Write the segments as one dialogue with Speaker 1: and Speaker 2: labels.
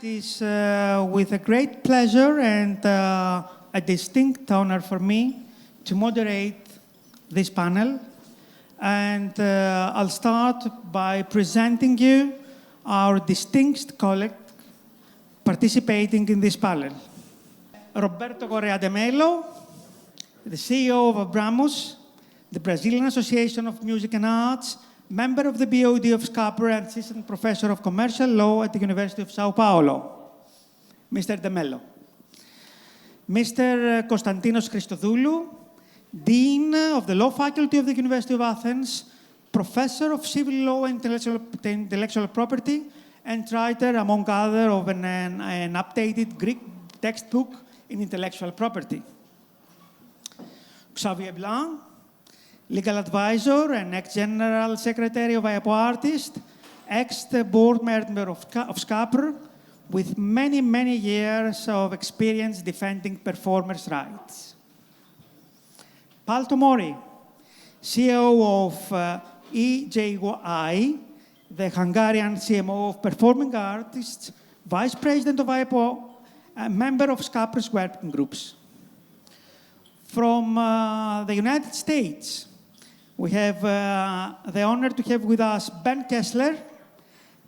Speaker 1: is with a great pleasure and a distinct honor for me to moderate this panel. And I'll start by presenting you our distinguished colleague participating in this panel. Roberto Correa de Mello, the CEO of Abramos, the Brazilian Association of Music and Arts, member of the BOD of SCAPR and assistant professor of commercial law at the University of Sao Paulo. Mr. de Mello. Mr. Konstantinos Christodoulou, Dean of the Law Faculty of the University of Athens, Professor of Civil Law and Intellectual Property, and writer, among others, of an updated Greek textbook in intellectual property. Xavier Blanc, legal advisor and ex-general secretary of IAPO Artists, ex-board member of SCAPR, with many, many years of experience defending performers' rights. Paul Tomori, CEO of EJI, the Hungarian CMO of Performing Artists, Vice President of IAPO, a member of SCAPR's working groups. From the United States, we have the honor to have with us Ben Kessler,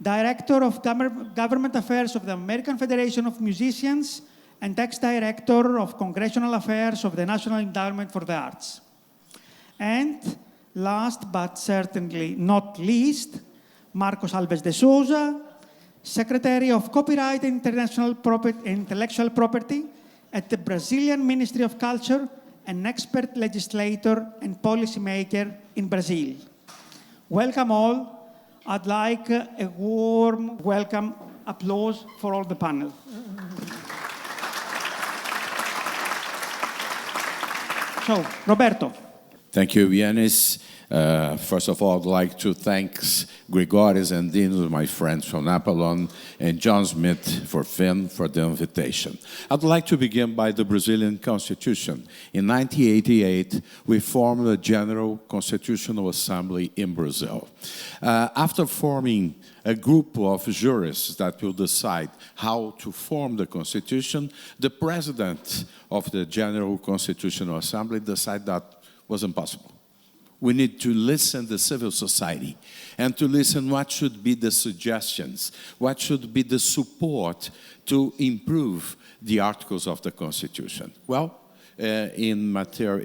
Speaker 1: Director of Government Affairs of the American Federation of Musicians and ex-Director of Congressional Affairs of the National Endowment for the Arts. And last but certainly not least, Marcos Alves de Souza, Secretary of Copyright and Intellectual Property at the Brazilian Ministry of Culture, an expert legislator and policymaker in Brazil. Welcome all. I'd like a warm welcome applause for all the panel. So, Roberto.
Speaker 2: Thank you, Yanis. First of all, I'd like to thank Grigoris and Dinos, my friends from APOLLON, and John Smith for Finn for the invitation. I'd like to begin by the Brazilian Constitution. In 1988, we formed a General Constitutional Assembly in Brazil. After forming a group of jurists that will decide how to form the Constitution, the president of the General Constitutional Assembly decided that was impossible. We need to listen to civil society and to listen what should be the suggestions, what should be the support to improve the articles of the Constitution. Well, in matter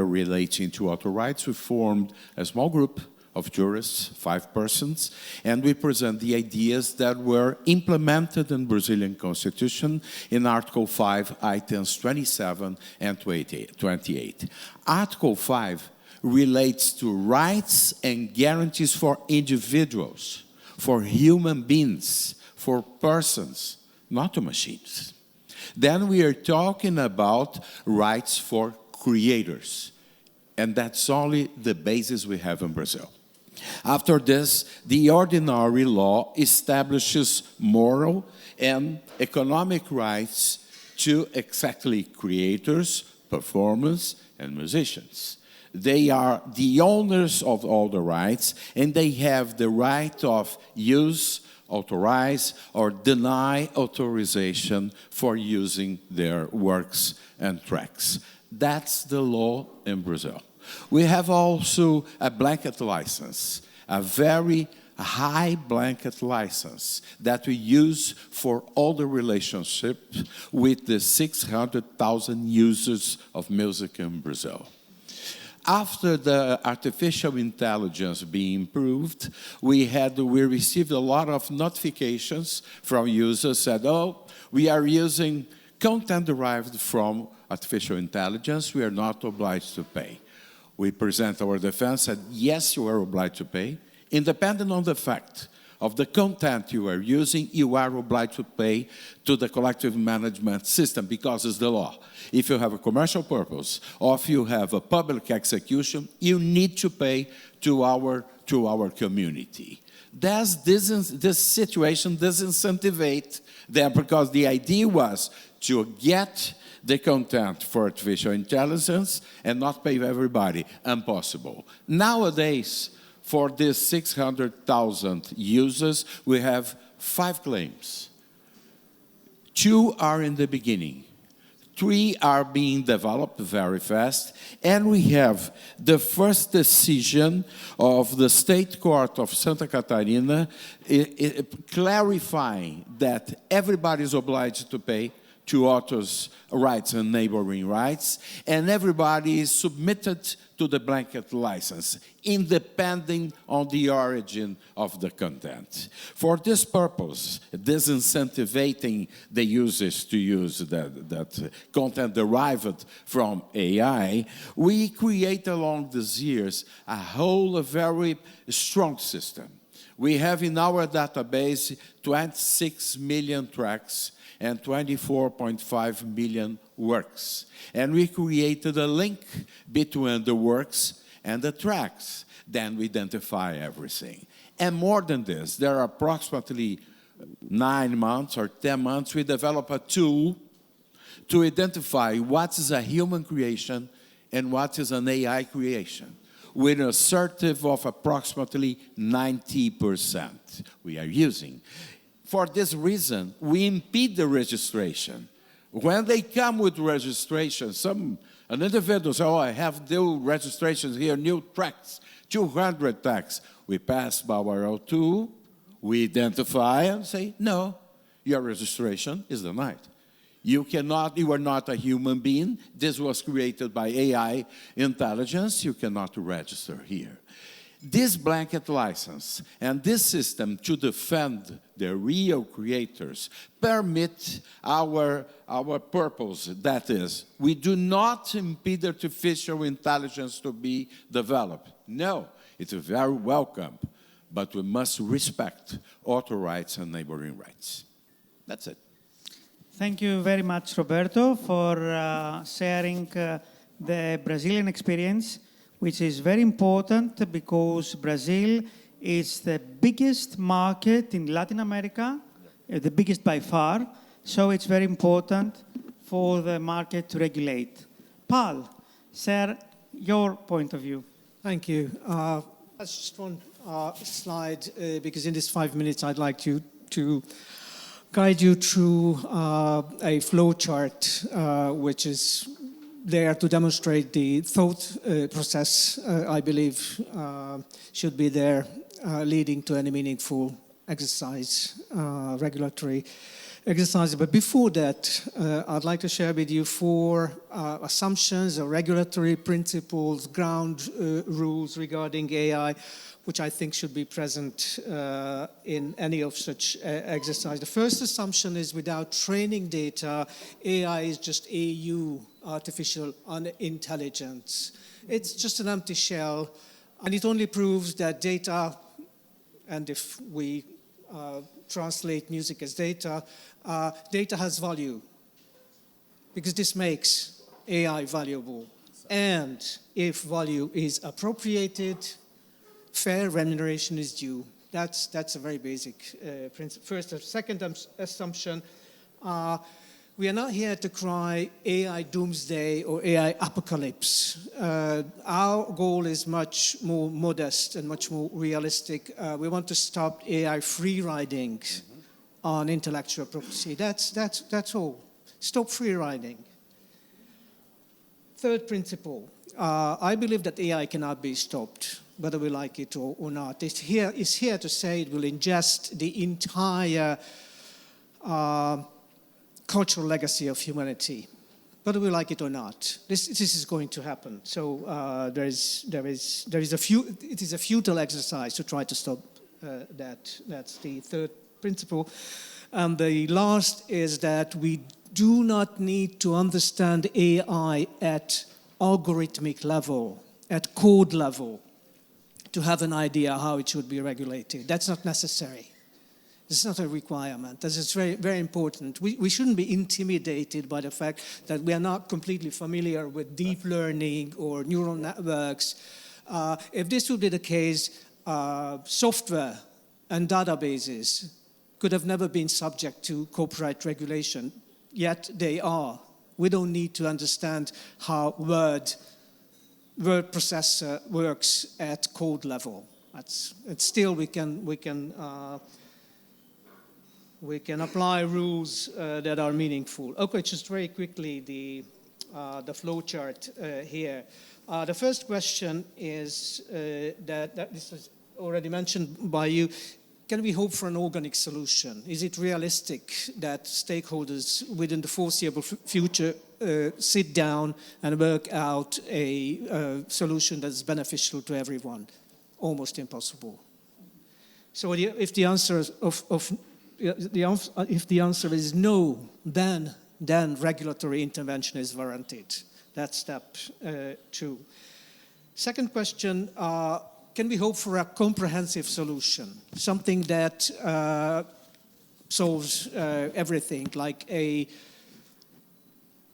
Speaker 2: relating to author rights, we formed a small group of jurists, 5 persons, and we present the ideas that were implemented in Brazilian Constitution in Article 5, items 27 and 28. Article 5 relates to rights and guarantees for individuals, for human beings, for persons, not to machines. Then we are talking about rights for creators, and that's only the basis we have in Brazil. After this, the ordinary law establishes moral and economic rights to exactly creators, performers, and musicians. They are the owners of all the rights, and they have the right of use, authorize, or deny authorization for using their works and tracks. That's the law in Brazil. We have also a blanket license, a very high blanket license that we use for all the relationships with the 600,000 users of music in Brazil. After the artificial intelligence being improved, we received a lot of notifications from users said, oh, we are using content derived from artificial intelligence, we are not obliged to pay. We present our defense, said, yes, you are obliged to pay. Independent on the fact of the content you are using, you are obliged to pay to the collective management system because it's the law. If you have a commercial purpose or if you have a public execution, you need to pay to our community. This situation disincentivate them because the idea was to get the content for artificial intelligence and not pay everybody. Impossible. Nowadays, for these 600,000 users, we have 5 claims. 2 are in the beginning. 3 are being developed very fast, and we have the first decision of the State Court of Santa Catarina clarifying that everybody is obliged to pay to authors' rights and neighboring rights, and everybody is submitted to the blanket license, independent on the origin of the content. For this purpose, disincentivating the users to use that content derived from AI, we create along these years a very strong system. We have in our database 26 million tracks and 24.5 million works. And we created a link between the works and the tracks. Then we identify everything. And more than this, there are approximately 9 months or 10 months, we develop a tool to identify what is a human creation and what is an AI creation, with an assertive of approximately 90% we are using. For this reason, we impede the registration. When they come with registration, an individual says, oh, I have new registrations here, new tracks, 200 tracks. We pass by our tool, we identify and say, no, your registration is denied. You are not a human being. This was created by AI intelligence. You cannot register here. This blanket license and this system to defend the real creators permit our purpose. That is, we do not impede artificial intelligence to be developed. No, it's very welcome, but we must respect author rights and neighboring rights. That's it.
Speaker 1: Thank you very much, Roberto, for sharing the Brazilian experience, which is very important because Brazil is the biggest market in Latin America, the biggest by far. So it's very important for the market to regulate. Paul, share your point of view.
Speaker 3: Thank you. That's just one slide, because in this 5 minutes, I'd like to guide you through a flow chart, which is there to demonstrate the thought process, I believe, should be there, leading to any meaningful exercise, regulatory exercise. But before that, I'd like to share with you 4 assumptions or regulatory principles, ground rules regarding AI, which I think should be present in any of such exercise. The first assumption is without training data, AI is just AU, artificial intelligence. It's just an empty shell, and it only proves that data, and if we translate music as data, data has value, because this makes AI valuable. And if value is appropriated, fair remuneration is due. That's a very basic principle. First, a second assumption, we are not here to cry AI doomsday or AI apocalypse. Our goal is much more modest and much more realistic. We want to stop AI free riding on intellectual property. That's all. Stop free riding. Third principle, I believe that AI cannot be stopped, whether we like it or not. It's here to say it will ingest the entire cultural legacy of humanity, whether we like it or not. This is going to happen. So it is a futile exercise to try to stop that. That's the third principle. And the last is that we do not need to understand AI at algorithmic level, at code level, to have an idea how it should be regulated. That's not necessary. It's not a requirement. This is very, very important. We shouldn't be intimidated by the fact that we are not completely familiar with deep learning or neural networks. If this would be the case, software and databases could have never been subject to copyright regulation, yet they are. We don't need to understand how word processor works at code level. It's still we can we can apply rules that are meaningful. Okay, just very quickly, the flow chart here. The first question is that this was already mentioned by you. Can we hope for an organic solution? Is it realistic that stakeholders within the foreseeable future sit down and work out a solution that is beneficial to everyone? Almost impossible. So if the answer is no, then regulatory intervention is warranted. That's step 2. Second question, can we hope for a comprehensive solution? Something that solves everything, like a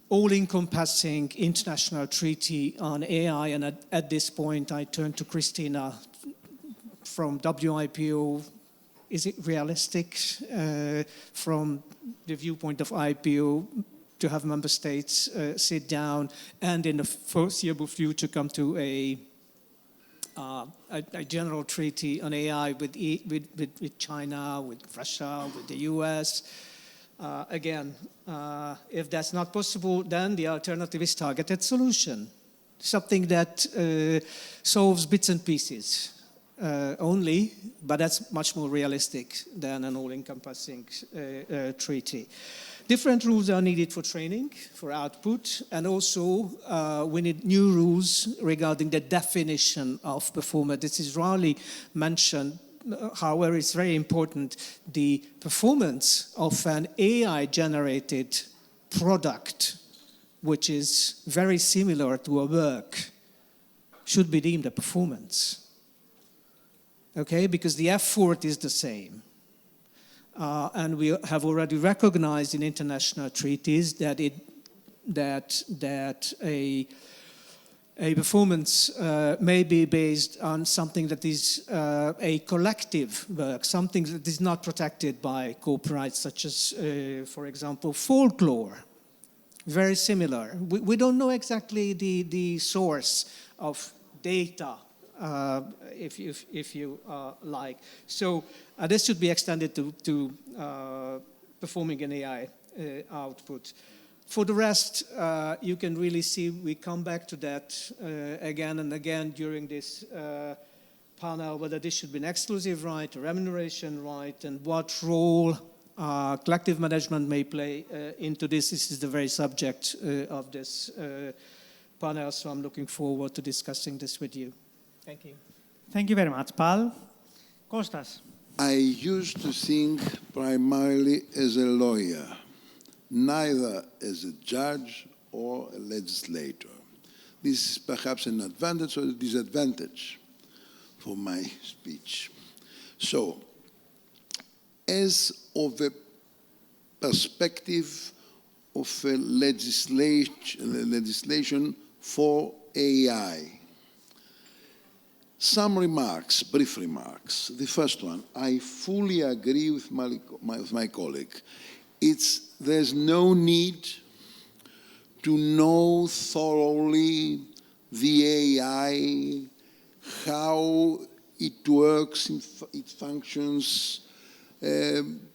Speaker 3: all-encompassing international treaty on AI. And at this point, I turn to Christina from WIPO. Is it realistic from the viewpoint of IPO to have member states sit down and in the foreseeable future come to a general treaty on AI with China, with Russia, with the US? Again, if that's not possible, then the alternative is targeted solution, something that solves bits and pieces only, but that's much more realistic than an all-encompassing treaty. Different rules are needed for training, for output, and also we need new rules regarding the definition of performance. This is rarely mentioned, however, it's very important. The performance of an AI-generated product, which is very similar to a work, should be deemed a performance. Okay, because the effort is the same. And we have already recognized in international treaties that a performance may be based on something that is a collective work, something that is not protected by copyright, such as, for example, folklore. Very similar. We don't know exactly the source of data, if you like. So this should be extended to performing an AI output. For the rest, you can really see we come back to that again and again during this panel, whether this should be an exclusive right, a remuneration right, and what role collective management may play into this. This is the very subject of this panel, so I'm looking forward to discussing this with you. Thank you.
Speaker 1: Thank you very much, Pal. Kostas.
Speaker 4: I used to think primarily as a lawyer, neither as a judge or a legislator. This is perhaps an advantage or a disadvantage for my speech. So, as of a perspective of a legislation for AI, some remarks, brief remarks. The first one, I fully agree with my colleague. There's no need to know thoroughly the AI, how it works, it functions,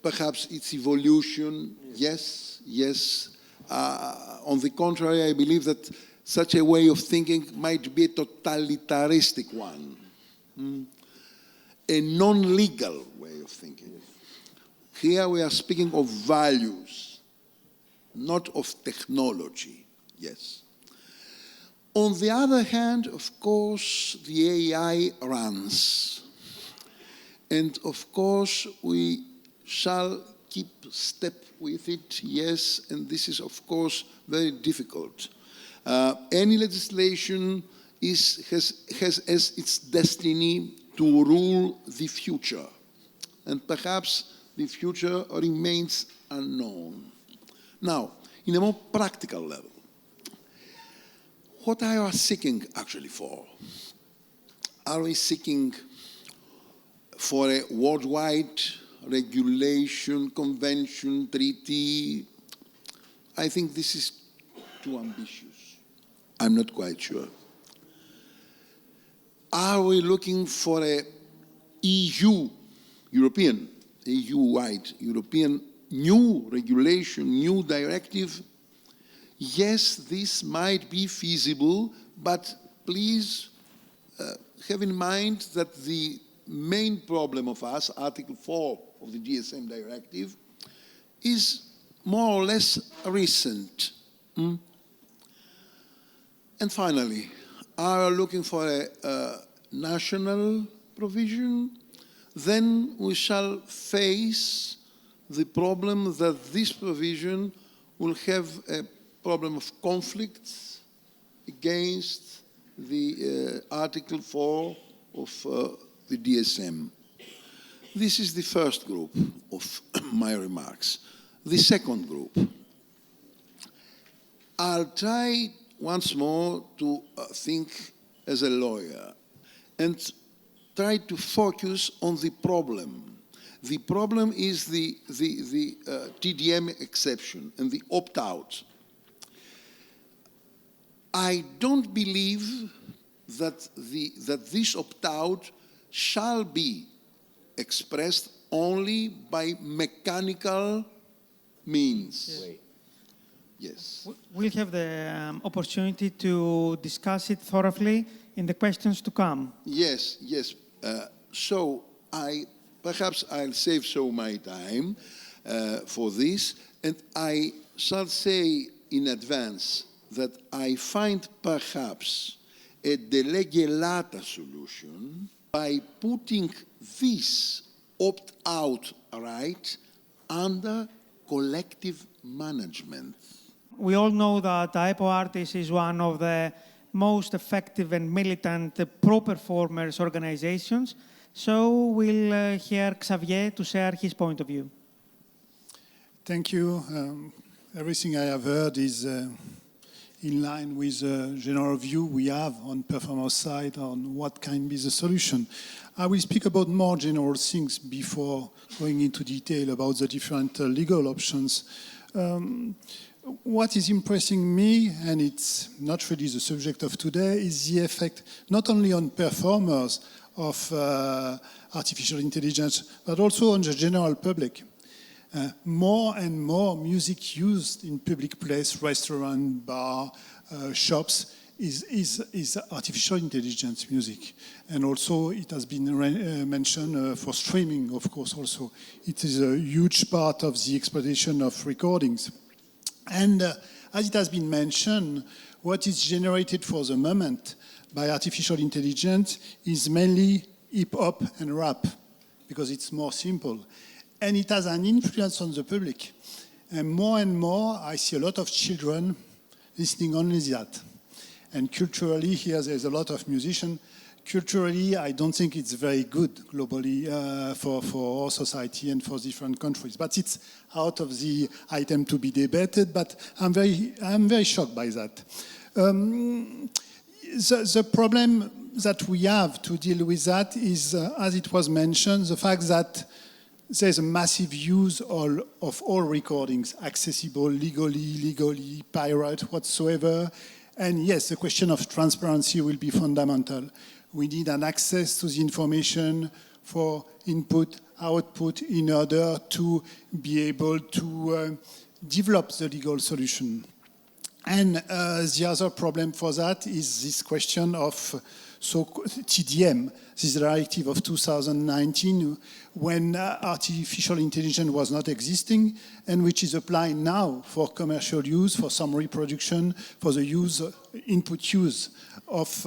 Speaker 4: perhaps its evolution. Yes. On the contrary, I believe that such a way of thinking might be a totalitarianistic one, a non-legal way of thinking. Here we are speaking of values, not of technology, yes. On the other hand, of course, the AI runs. And of course, we shall keep step with it, yes, and this is, of course, very difficult. Any legislation has as its destiny to rule the future, and perhaps the future remains unknown. Now, in a more practical level, what are we seeking actually for? Are we seeking for a worldwide regulation, convention, treaty? I think this is too ambitious. I'm not quite sure. Are we looking for a European EU-wide European new regulation, new directive, yes, this might be feasible, but please have in mind that the main problem of us, Article 4 of the GSM directive, is more or less recent. And finally, are looking for a national provision, then we shall face the problem that this provision will have a problem of conflicts against the Article 4 of the DSM. This is the first group of my remarks. The second group, I'll try once more to think as a lawyer and try to focus on the problem. The problem is the TDM exception and the opt-out. I don't believe that this opt-out shall be expressed only by mechanical means. Yes.
Speaker 1: We'll have the opportunity to discuss it thoroughly in the questions to come.
Speaker 4: Yes, yes. So perhaps I'll save my time for this, and I shall say in advance that I find perhaps a de lege lata solution by putting this opt-out right under collective management.
Speaker 1: We all know that IPO Artis is one of the most effective and militant pro-performers organizations. So we'll hear Xavier to share his point of view.
Speaker 5: Thank you. Everything I have heard is in line with the general view we have on performance side on what can be the solution. I will speak about more general things before going into detail about the different legal options. What is impressing me, and it's not really the subject of today, is the effect not only on performers of artificial intelligence, but also on the general public. More and more music used in public place, restaurant, bar, shops, is artificial intelligence music. And also it has been mentioned for streaming, of course, also. It is a huge part of the exploitation of recordings. And as it has been mentioned, what is generated for the moment by artificial intelligence is mainly hip-hop and rap, because it's more simple. And it has an influence on the public. And more, I see a lot of children listening only that. And culturally, here there's a lot of musicians. Culturally, I don't think it's very good globally for our society and for different countries. But it's out of the item to be debated, but I'm very shocked by that. The problem that we have to deal with that is, as it was mentioned, the fact that there's a massive use of all recordings, accessible legally, pirate, whatsoever. And yes, the question of transparency will be fundamental. We need an access to the information for input, output in order to be able to develop the legal solution. And the other problem for that is this question of TDM, this directive of 2019, when artificial intelligence was not existing, and which is applied now for commercial use, for some reproduction, for the input use of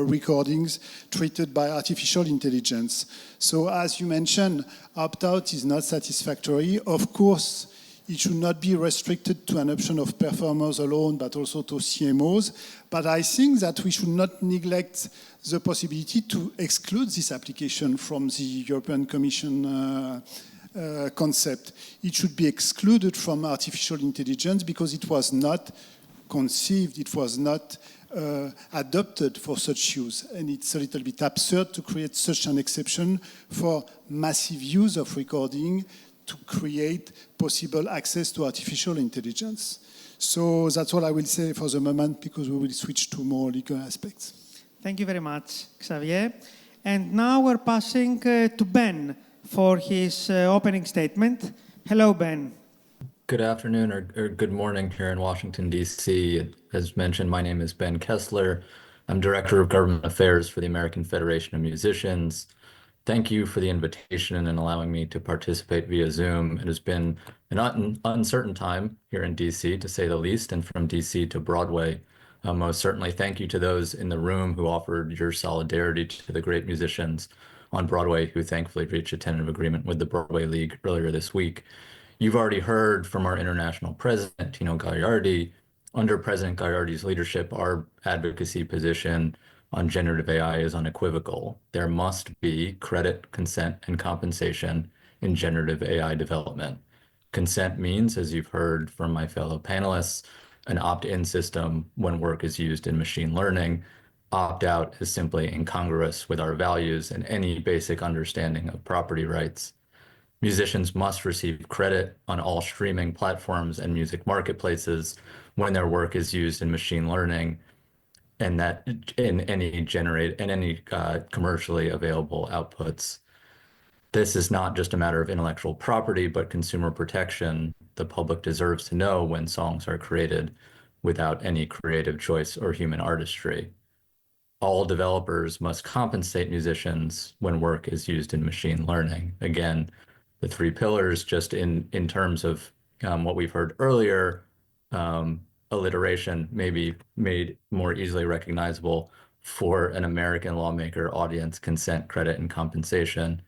Speaker 5: recordings treated by artificial intelligence. So as you mentioned, opt-out is not satisfactory. Of course, it should not be restricted to an option of performers alone, but also to CMOs. But I think that we should not neglect the possibility to exclude this application from the European Commission concept. It should be excluded from artificial intelligence because it was not conceived, it was not adopted for such use. And it's a little bit absurd to create such an exception for massive use of recording to create possible access to artificial intelligence. So that's all I will say for the moment, because we will switch to more legal aspects.
Speaker 1: Thank you very much, Xavier. And now we're passing to Ben for his opening statement. Hello, Ben.
Speaker 6: Good afternoon or good morning here in Washington, D.C. As mentioned, my name is Ben Kessler. I'm Director of Government Affairs for the American Federation of Musicians. Thank you for the invitation and allowing me to participate via Zoom. It has been an uncertain time here in D.C., to say the least, and from D.C. to Broadway. Most certainly, thank you to those in the room who offered your solidarity to the great musicians on Broadway who thankfully reached a tentative agreement with the Broadway League earlier this week. You've already heard from our international president, Tino Gagliardi. Under President Gagliardi's leadership, our advocacy position on generative AI is unequivocal. There must be credit, consent, and compensation in generative AI development. Consent means, as you've heard from my fellow panelists, an opt-in system when work is used in machine learning. Opt-out is simply incongruous with our values and any basic understanding of property rights. Musicians must receive credit on all streaming platforms and music marketplaces when their work is used in machine learning, and that in any commercially available outputs. This is not just a matter of intellectual property, but consumer protection. The public deserves to know when songs are created without any creative choice or human artistry. All developers must compensate musicians when work is used in machine learning. Again, the three pillars, just in terms of what we've heard earlier, alliteration may be made more easily recognizable for an American lawmaker audience: consent, credit, and compensation.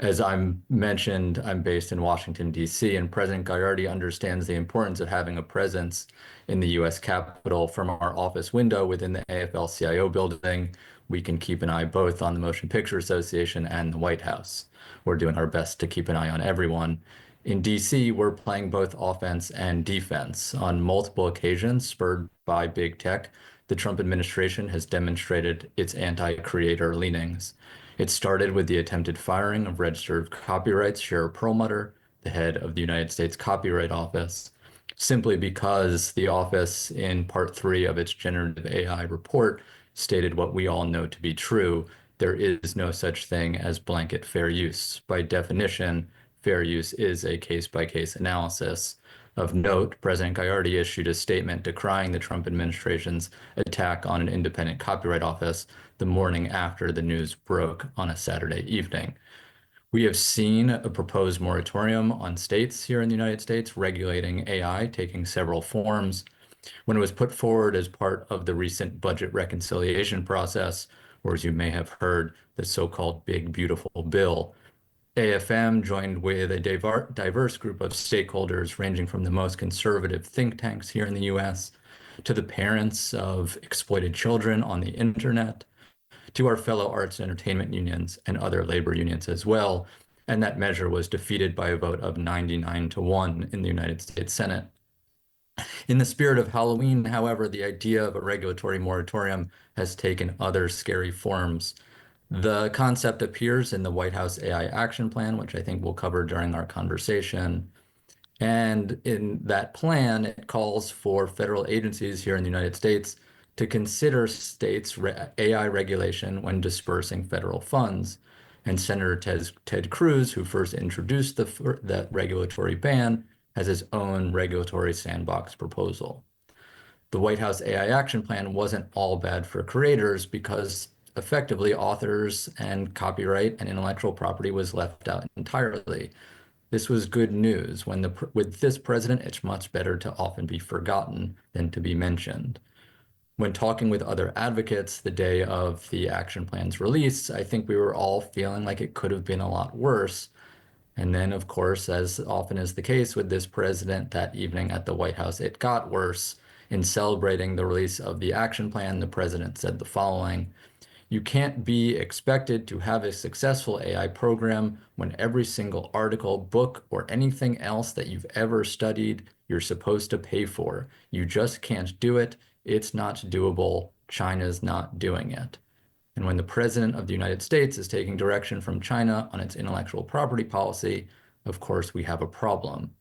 Speaker 6: As I'm mentioned, I'm based in Washington, D.C., and President Gagliardi understands the importance of having a presence in the U.S. Capitol. From our office window within the AFL-CIO building, we can keep an eye both on the Motion Picture Association and the White House. We're doing our best to keep an eye on everyone. In D.C., we're playing both offense and defense. On multiple occasions, spurred by big tech, the Trump administration has demonstrated its anti-creator leanings. It started with the attempted firing of registered copyrights Shara Perlmutter, the head of the United States Copyright Office, simply because the office, in Part 3 of its generative AI report, stated what we all know to be true: there is no such thing as blanket fair use. By definition, fair use is a case-by-case analysis. Of note, President Gagliardi issued a statement decrying the Trump administration's attack on an independent copyright office the morning after the news broke on a Saturday evening. We have seen a proposed moratorium on states here in the United States regulating AI taking several forms. When it was put forward as part of the recent budget reconciliation process, or as you may have heard, the so-called Big Beautiful Bill, AFM joined with a diverse group of stakeholders ranging from the most conservative think tanks here in the US to the parents of exploited children on the internet, to our fellow arts and entertainment unions and other labor unions as well. And that measure was defeated by a vote of 99-1 in the United States Senate. In the spirit of Halloween, however, the idea of a regulatory moratorium has taken other scary forms. The concept appears in the White House AI Action Plan, which I think we'll cover during our conversation. And in that plan, it calls for federal agencies here in the United States to consider states' AI regulation when dispersing federal funds. And Senator Ted Cruz, who first introduced that regulatory ban, has his own regulatory sandbox proposal. The White House AI Action Plan wasn't all bad for creators because effectively authors and copyright and intellectual property was left out entirely. This was good news. With this president, it's much better to often be forgotten than to be mentioned. When talking with other advocates the day of the action plan's release, I think we were all feeling like it could have been a lot worse. And then, of course, as often is the case with this president, that evening at the White House, it got worse. In celebrating the release of the action plan, the president said the following: "You can't be expected to have a successful AI program when every single article, book, or anything else that you've ever studied, you're supposed to pay for. You just can't do it. It's not doable. China's not doing it." And when the president of the United States is taking direction from China on its intellectual property policy, of course, we have a problem.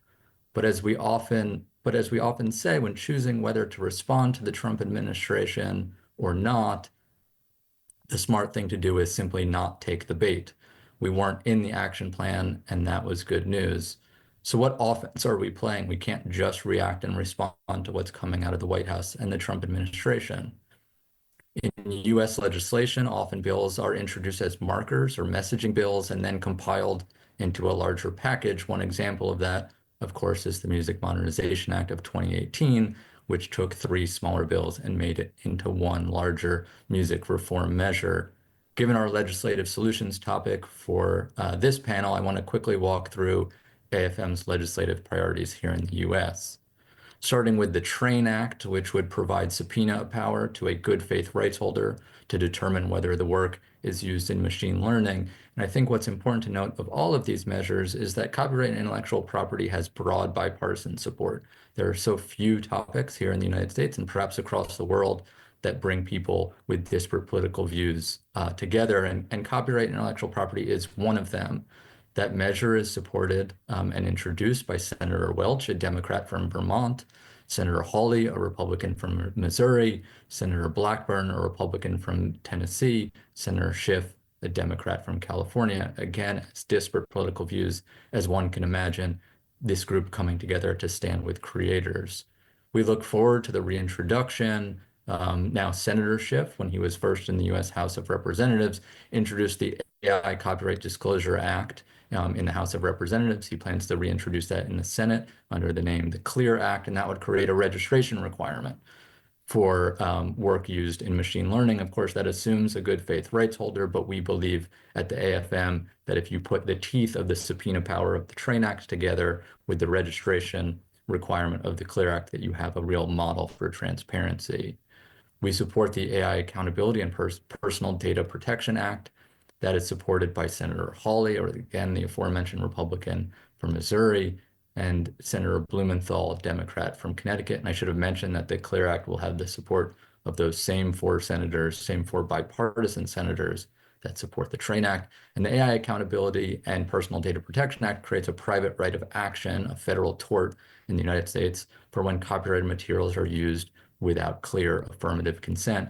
Speaker 6: But as we often say when choosing whether to respond to the Trump administration or not, the smart thing to do is simply not take the bait. We weren't in the action plan, and that was good news. So what offense are we playing? We can't just react and respond to what's coming out of the White House and the Trump administration. In US legislation, often bills are introduced as markers or messaging bills and then compiled into a larger package. One example of that, of course, is the Music Modernization Act of 2018, which took 3 smaller bills and made it into one larger music reform measure. Given our legislative solutions topic for this panel, I want to quickly walk through AFM's legislative priorities here in the US. Starting with the TRAIN Act, which would provide subpoena power to a good faith rights holder to determine whether the work is used in machine learning. And I think what's important to note of all of these measures is that copyright and intellectual property has broad bipartisan support. There are so few topics here in the United States and perhaps across the world that bring people with disparate political views together. And copyright and intellectual property is one of them. That measure is supported and introduced by Senator Welch, a Democrat from Vermont, Senator Hawley, a Republican from Missouri, Senator Blackburn, a Republican from Tennessee, Senator Schiff, a Democrat from California. Again, as disparate political views as one can imagine, this group coming together to stand with creators. We look forward to the reintroduction. Now, Senator Schiff, when he was first in the U.S. House of Representatives, introduced the AI Copyright Disclosure Act in the House of Representatives. He plans to reintroduce that in the Senate under the name the CLEAR Act, and that would create a registration requirement for work used in machine learning. Of course, that assumes a good faith rights holder, but we believe at the AFM that if you put the teeth of the subpoena power of the TRAIN Act together with the registration requirement of the CLEAR Act, that you have a real model for transparency. We support the AI Accountability and Personal Data Protection Act that is supported by Senator Hawley, or again, the aforementioned Republican from Missouri, and Senator Blumenthal, Democrat from Connecticut. And I should have mentioned that the CLEAR Act will have the support of those same 4 senators, same 4 bipartisan senators that support the TRAIN Act. And the AI Accountability and Personal Data Protection Act creates a private right of action, a federal tort in the United States for when copyrighted materials are used without clear affirmative consent.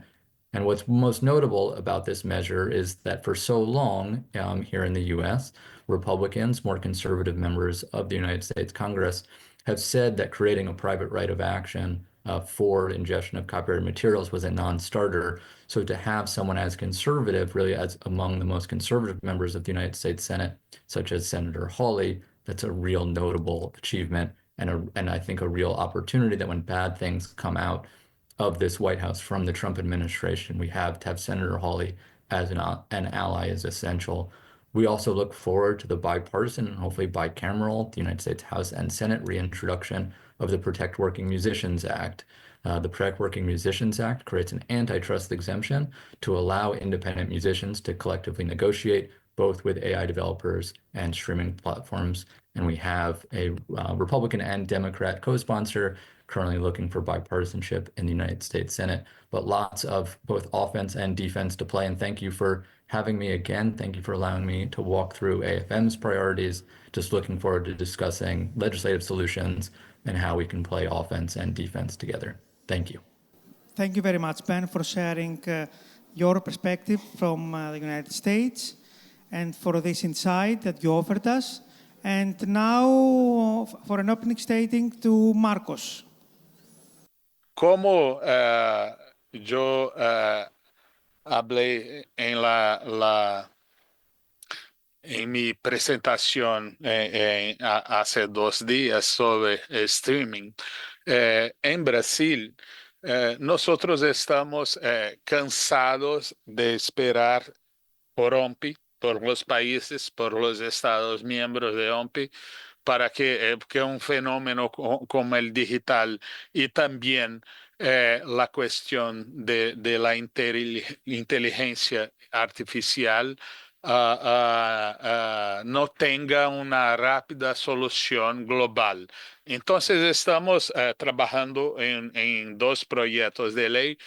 Speaker 6: And what's most notable about this measure is that for so long here in the US, Republicans, more conservative members of the United States Congress, have said that creating a private right of action for ingestion of copyrighted materials was a non-starter. So to have someone as conservative, really as among the most conservative members of the United States Senate, such as Senator Hawley, that's a real notable achievement and I think a real opportunity that when bad things come out of this White House from the Trump administration, we have to have Senator Hawley as an ally is essential. We also look forward to the bipartisan and hopefully bicameral, the United States House and Senate reintroduction of the Protect Working Musicians Act. The Protect Working Musicians Act creates an antitrust exemption to allow independent musicians to collectively negotiate both with AI developers and streaming platforms. And we have a Republican and Democrat co-sponsor currently looking for bipartisanship in the United States Senate, but lots of both offense and defense to play. And thank you for having me again. Thank you for allowing me to walk through AFM's priorities. Just looking forward to discussing legislative solutions and how we can play offense and defense together. Thank you.
Speaker 1: Thank you very much, Ben, for sharing your perspective from the United States and for this insight that you offered us. And now for an opening statement to Marcos.
Speaker 7: Como yo hablé en mi presentación hace 2 días sobre streaming, en Brasil, nosotros estamos cansados de esperar por OMPI, por los países, por los Estados miembros de OMPI, para que un fenómeno como el digital y también la cuestión de la inteligencia artificial no tenga una rápida solución global. Entonces estamos trabajando en 2 proyectos de ley.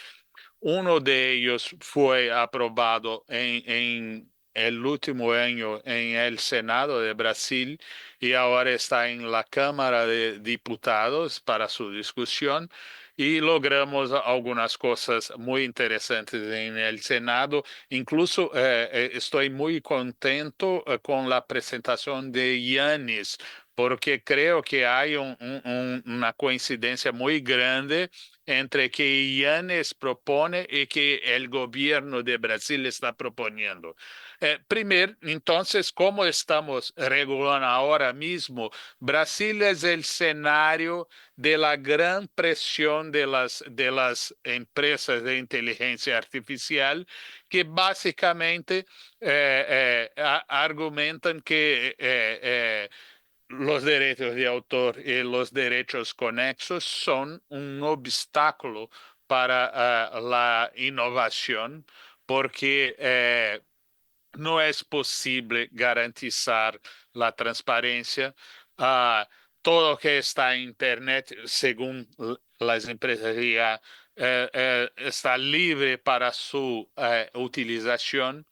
Speaker 7: Uno de ellos fue aprobado en el último año en el Senado de Brasil y ahora está en la Cámara de Diputados para su discusión. y logramos algunas cosas muy interesantes en el Senado. Incluso estoy muy contento con la presentación de Yanis, porque creo que hay una coincidencia muy grande entre que Yanis propone y que el gobierno de Brasil está proponiendo. Primero, entonces, ¿cómo estamos regulando ahora mismo? Brasil es el escenario de la gran presión de las empresas de inteligencia artificial que básicamente argumentan que los derechos de autor y los derechos conexos son un obstáculo para la innovación porque no es posible garantizar la transparencia. Ah, todo lo que está en Internet, según las empresas ya, está libre para su utilización.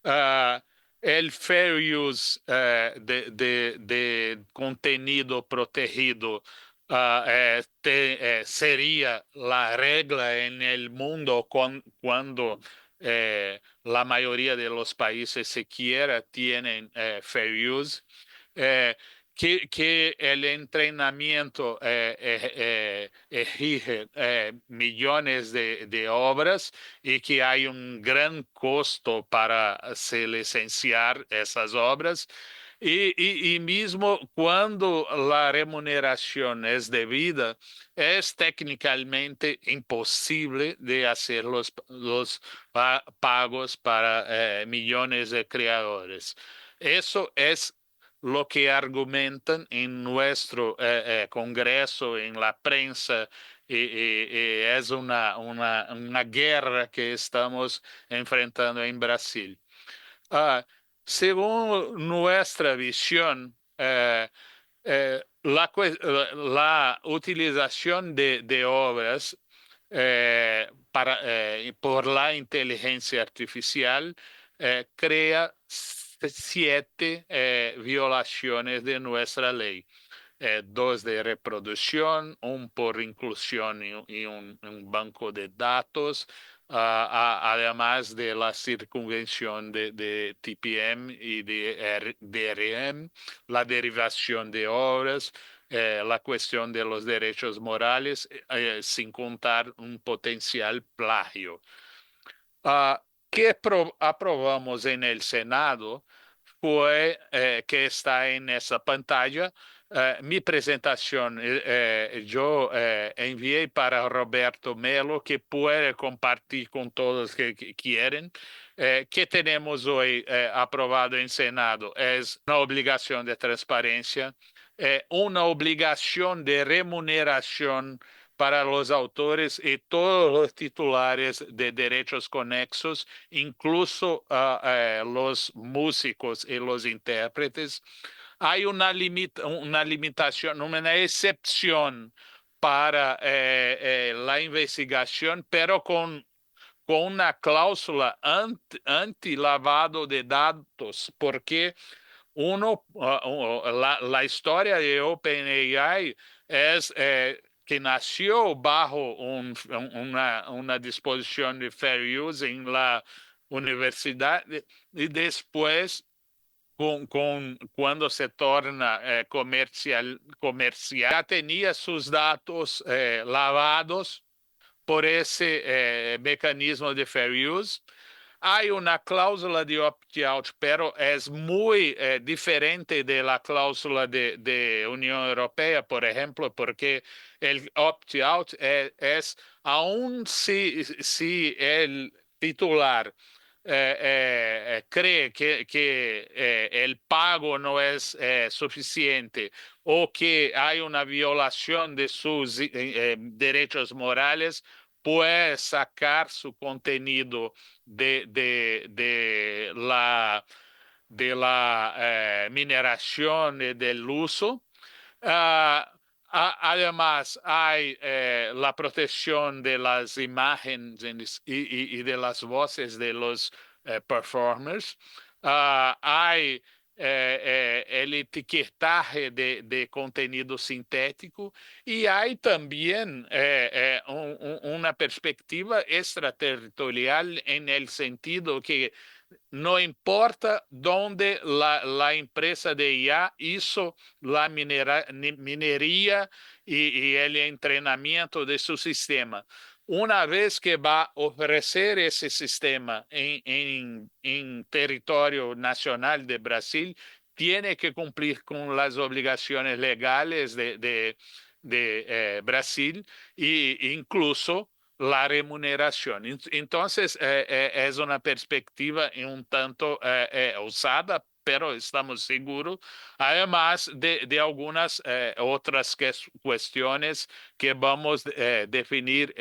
Speaker 7: Ah, el fair use de contenido protegido sería la regla en el mundo cuando la mayoría de los países siquiera tienen fair use, eh, que el entrenamiento exige millones de obras y que hay un gran costo para se licenciar esas obras. Y mismo cuando la remuneración es debida, es técnicamente imposible de hacer los pagos para millones de creadores. Eso es lo que argumentan en nuestro Congreso, en la prensa, y es una guerra que estamos enfrentando en Brasil. Ah, según nuestra visión, la utilización de obras por la inteligencia artificial crea 7 violaciones de nuestra ley. 2 de reproducción, un por inclusión y un banco de datos, además de la circunvención de TPM y de DRM, la derivación de obras, la cuestión de los derechos morales, sin contar un potencial plagio. Que aprobamos en el Senado fue que está en esa pantalla. Mi presentación yo envié para Roberto Melo, que puede compartir con todos que quieren. ¿Qué tenemos hoy aprobado en Senado? Es una obligación de transparencia, una obligación de remuneración para los autores y todos los titulares de derechos conexos, incluso los músicos y los intérpretes. Hay una limitación, una excepción para la investigación, pero con una cláusula anti-lavado de datos, porque la historia de OpenAI es que nació bajo una disposición de fair use en la universidad y después, cuando se torna comercial, ya tenía sus datos lavados por ese mecanismo de fair use. Hay una cláusula de opt-out, pero es muy diferente de la cláusula de Unión Europea, por ejemplo, porque el opt-out es aun si el titular cree que el pago no es suficiente o que hay una violación de sus derechos morales, puede sacar su contenido de la mineración y del uso. Además, hay la protección de las imágenes y de las voces de los performers. Hay el etiquetaje de contenido sintético, y hay también una perspectiva extraterritorial en el sentido que no importa dónde la empresa de IA hizo la minería y el entrenamiento de su sistema. Una vez que va a ofrecer ese sistema en territorio nacional de Brasil, tiene que cumplir con las obligaciones legales de Brasil e incluso la remuneración. Entonces, es una perspectiva un tanto usada, pero estamos seguros, además de algunas otras cuestiones que vamos a definir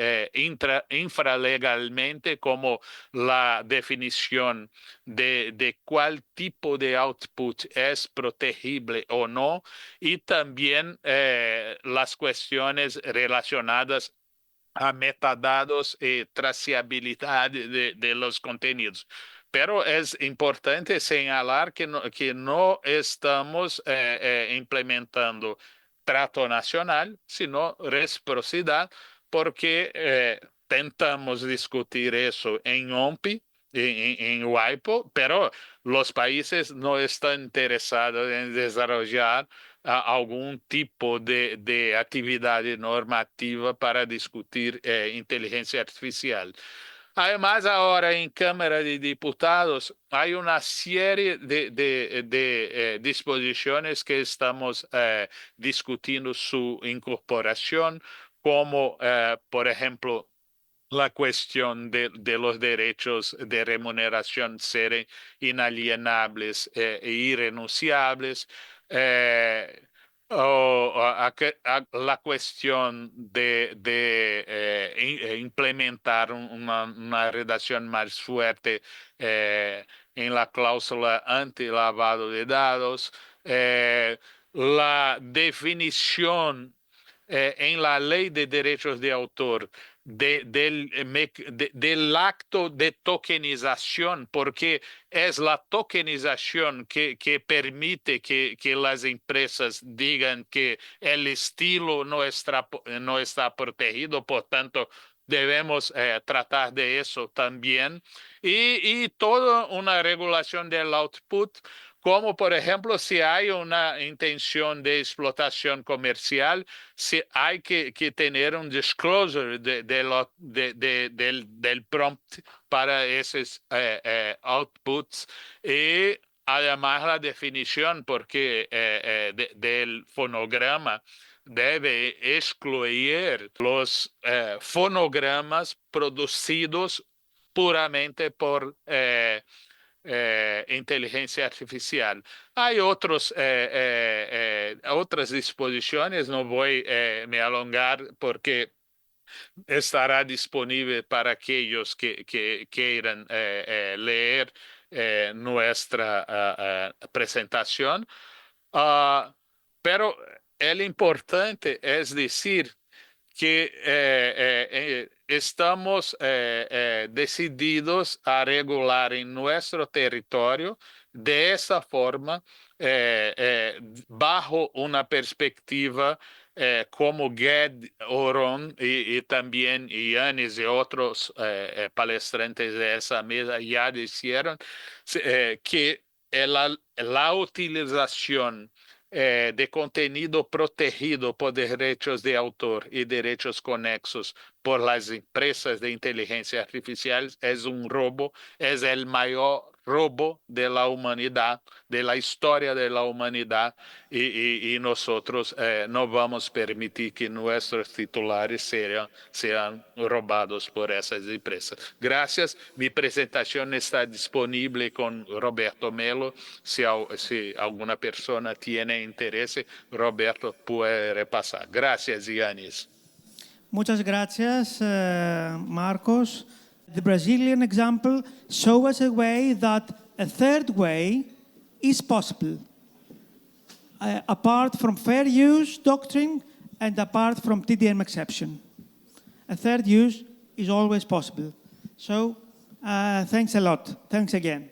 Speaker 7: infralegalmente, como la definición de cuál tipo de output es protegible o no, y también las cuestiones relacionadas a metadados y trazabilidad de los contenidos. Pero es importante señalar que no estamos implementando trato nacional, sino reciprocidad, porque tentamos discutir eso en OMPI, en WIPO, pero los países no están interesados en desarrollar algum tipo de atividade normativa para discutir inteligência artificial. Además, ahora en Cámara de Diputados hay una serie de disposiciones que estamos discutiendo su incorporación, como, por ejemplo, la cuestión de los derechos de remuneración ser inalienables e irrenunciables, la cuestión de implementar una redacción más fuerte en la cláusula anti-lavado de datos, la definición en la ley de derechos de autor del acto de tokenización, porque es la tokenización que permite que las empresas digan que el estilo no está protegido, por tanto, debemos tratar de eso también. Y toda una regulación del output, como por ejemplo, si hay una intención de explotación comercial, si hay que tener un disclosure del prompt para esos outputs, y además la definición, porque del fonograma debe excluir los fonogramas producidos puramente por inteligencia artificial. Hay otras disposiciones, no voy a me alongar porque estará disponible para aquellos que quieran leer nuestra presentación. Pero el importante es decir que estamos decididos a regular en nuestro territorio de esa forma, bajo una perspectiva como Ged, Oron y también Yanis y otros palestrantes de esa mesa ya dijeron, que la utilización de contenido protegido por derechos de autor y derechos conexos por las empresas de inteligencia artificial es un robo, es el mayor robo de la humanidad, de la historia de la humanidad, y nosotros no vamos a permitir que nuestros titulares sean robados por esas empresas. Gracias. Mi presentación está disponible con Roberto Melo. Si alguna persona tiene interés, Roberto puede repasar. Gracias, Yanis.
Speaker 1: Muchas gracias, Marcos. The Brazilian example shows us a way that a third way is possible, apart from fair use doctrine and apart from TDM exception. A third use is always possible. So, thanks a lot. Thanks again.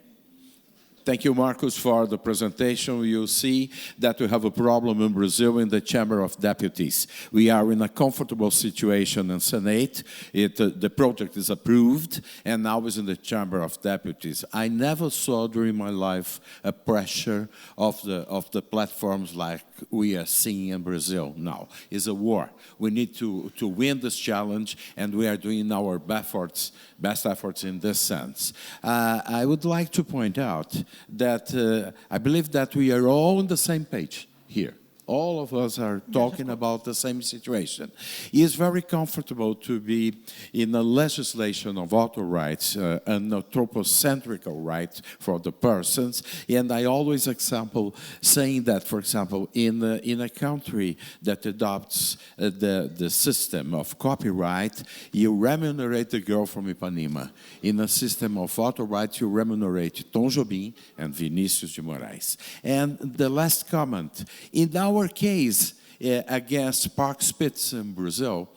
Speaker 2: Thank you, Marcus, for the presentation. You'll see that we have a problem in Brazil in the Chamber of Deputies. We are in a comfortable situation in Senate. The project is approved, and now it's in the Chamber of Deputies. I never saw during my life a pressure of the platforms like we are seeing in Brazil now. It's a war. We need to win this challenge, and we are doing our best efforts in this sense. I would like to point out that I believe that we are all on the same page here. All of us are talking about the same situation. It is very comfortable to be in a legislation of auto rights, an anthropocentric right for the persons. And I always example saying that, for example, in a country that adopts the system of copyright, you remunerate the girl from Ipanema. In a system of auto rights, you remunerate Tom Jobim and Vinícius de Moraes. And the last comment, in our case against Park Spitz in Brazil,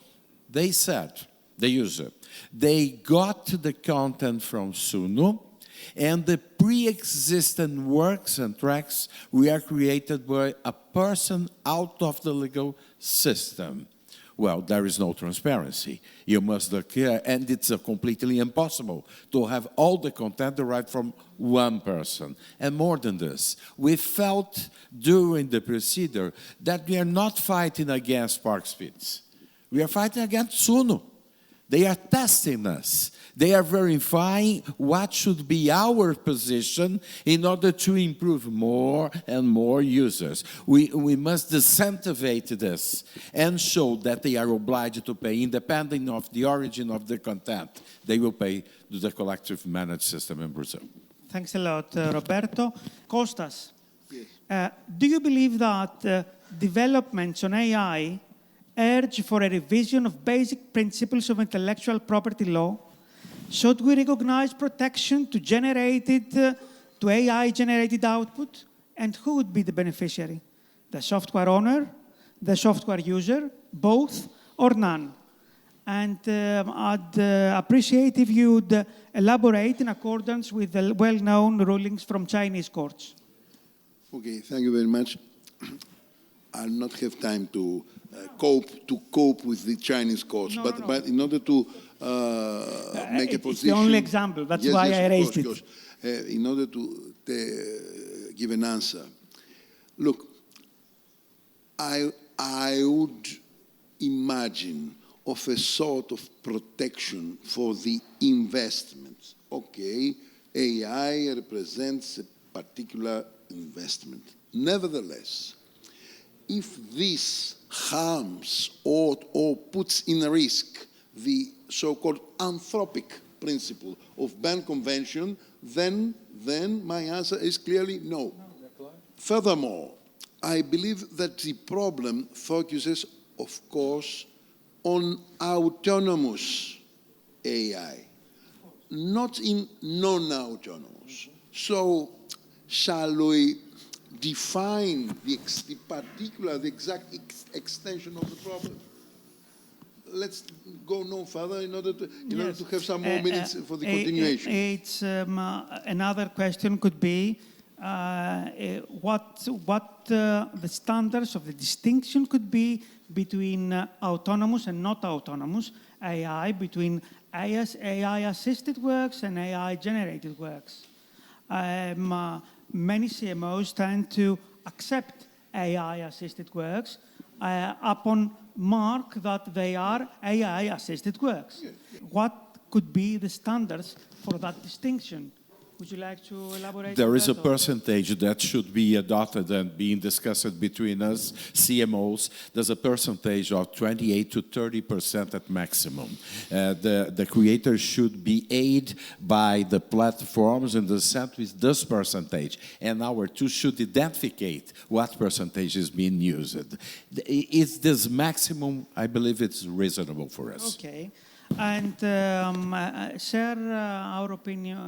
Speaker 2: they said, the user, they got the content from Suno, and the pre-existing works and tracks were created by a person out of the legal system. Well, there is no transparency. You must declare, and it's completely impossible to have all the content derived from one person. And more than this, we felt during the procedure that we are not fighting against Park Spitz. We are fighting against Suno. They are testing us. They are verifying what should be our position in order to improve more and more users. We must disincentivize this and show that they are obliged to pay, independent of the origin of the content. They will pay to the collective managed system in Brazil.
Speaker 1: Thanks a lot, Roberto. Kostas, do you believe that developments on AI urge for a revision of basic principles of intellectual property law? Should we recognize protection to AI-generated output? And who would be the beneficiary? The software owner, the software user, both, or none? And I'd appreciate if you'd elaborate in accordance with the well-known rulings from Chinese courts.
Speaker 4: Okay, thank you very much. I'll not have time to cope with the Chinese courts, but in order to make a position...
Speaker 1: It's the only example, that's why I raised it.
Speaker 4: In order to give an answer, look, I would imagine of a sort of protection for the investments. Okay, AI represents a particular investment. Nevertheless, if this harms or puts in risk the so-called anthropic principle of Berne Convention, then my answer is clearly no. Furthermore, I believe that the problem focuses, of course, on autonomous AI, not in non-autonomous. So, shall we define the exact extension of the problem? Let's go no further in order to have some more minutes for the continuation.
Speaker 1: Another question could be what the standards of the distinction could be between autonomous and not autonomous AI, between AI-assisted works and AI-generated works. Many CMOs tend to accept AI-assisted works upon mark that they are AI-assisted works. What could be the standards for that distinction? Would you like to elaborate?
Speaker 2: There is a percentage that should be adopted and being discussed between us, CMOs. There's a percentage of 28 to 30% at maximum. The creators should be aided by the platforms in the sense with this percentage. And our tools should identify what percentage is being used. Is this maximum? I believe it's reasonable for us.
Speaker 1: Okay. And share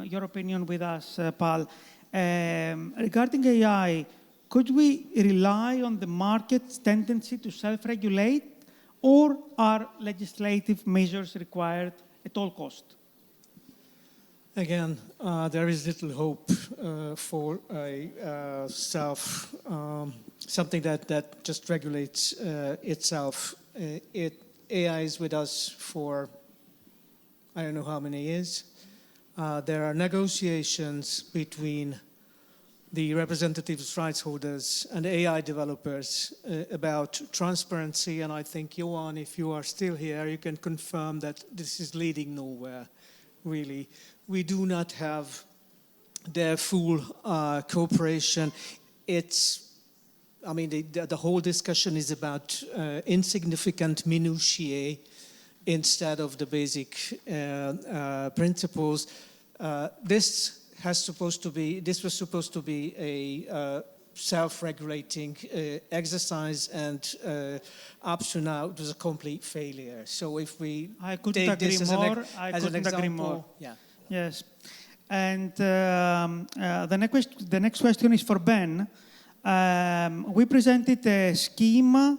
Speaker 1: your opinion with us, Paul. Regarding AI, could we rely on the market's tendency to self-regulate, or are legislative measures required at all costs?
Speaker 3: Again, there is little hope for a something that just regulates itself. AI is with us for I don't know how many years. There are negotiations between the representatives, rights holders, and AI developers about transparency. And I think, Johan, if you are still here, you can confirm that this is leading nowhere, really. We do not have their full cooperation. The whole discussion is about insignificant minutiae instead of the basic principles. This was supposed to be a self-regulating exercise, and up to now it was a complete failure. So if we take this as an example, yeah.
Speaker 1: Yes, and the next question is for Ben. We presented a scheme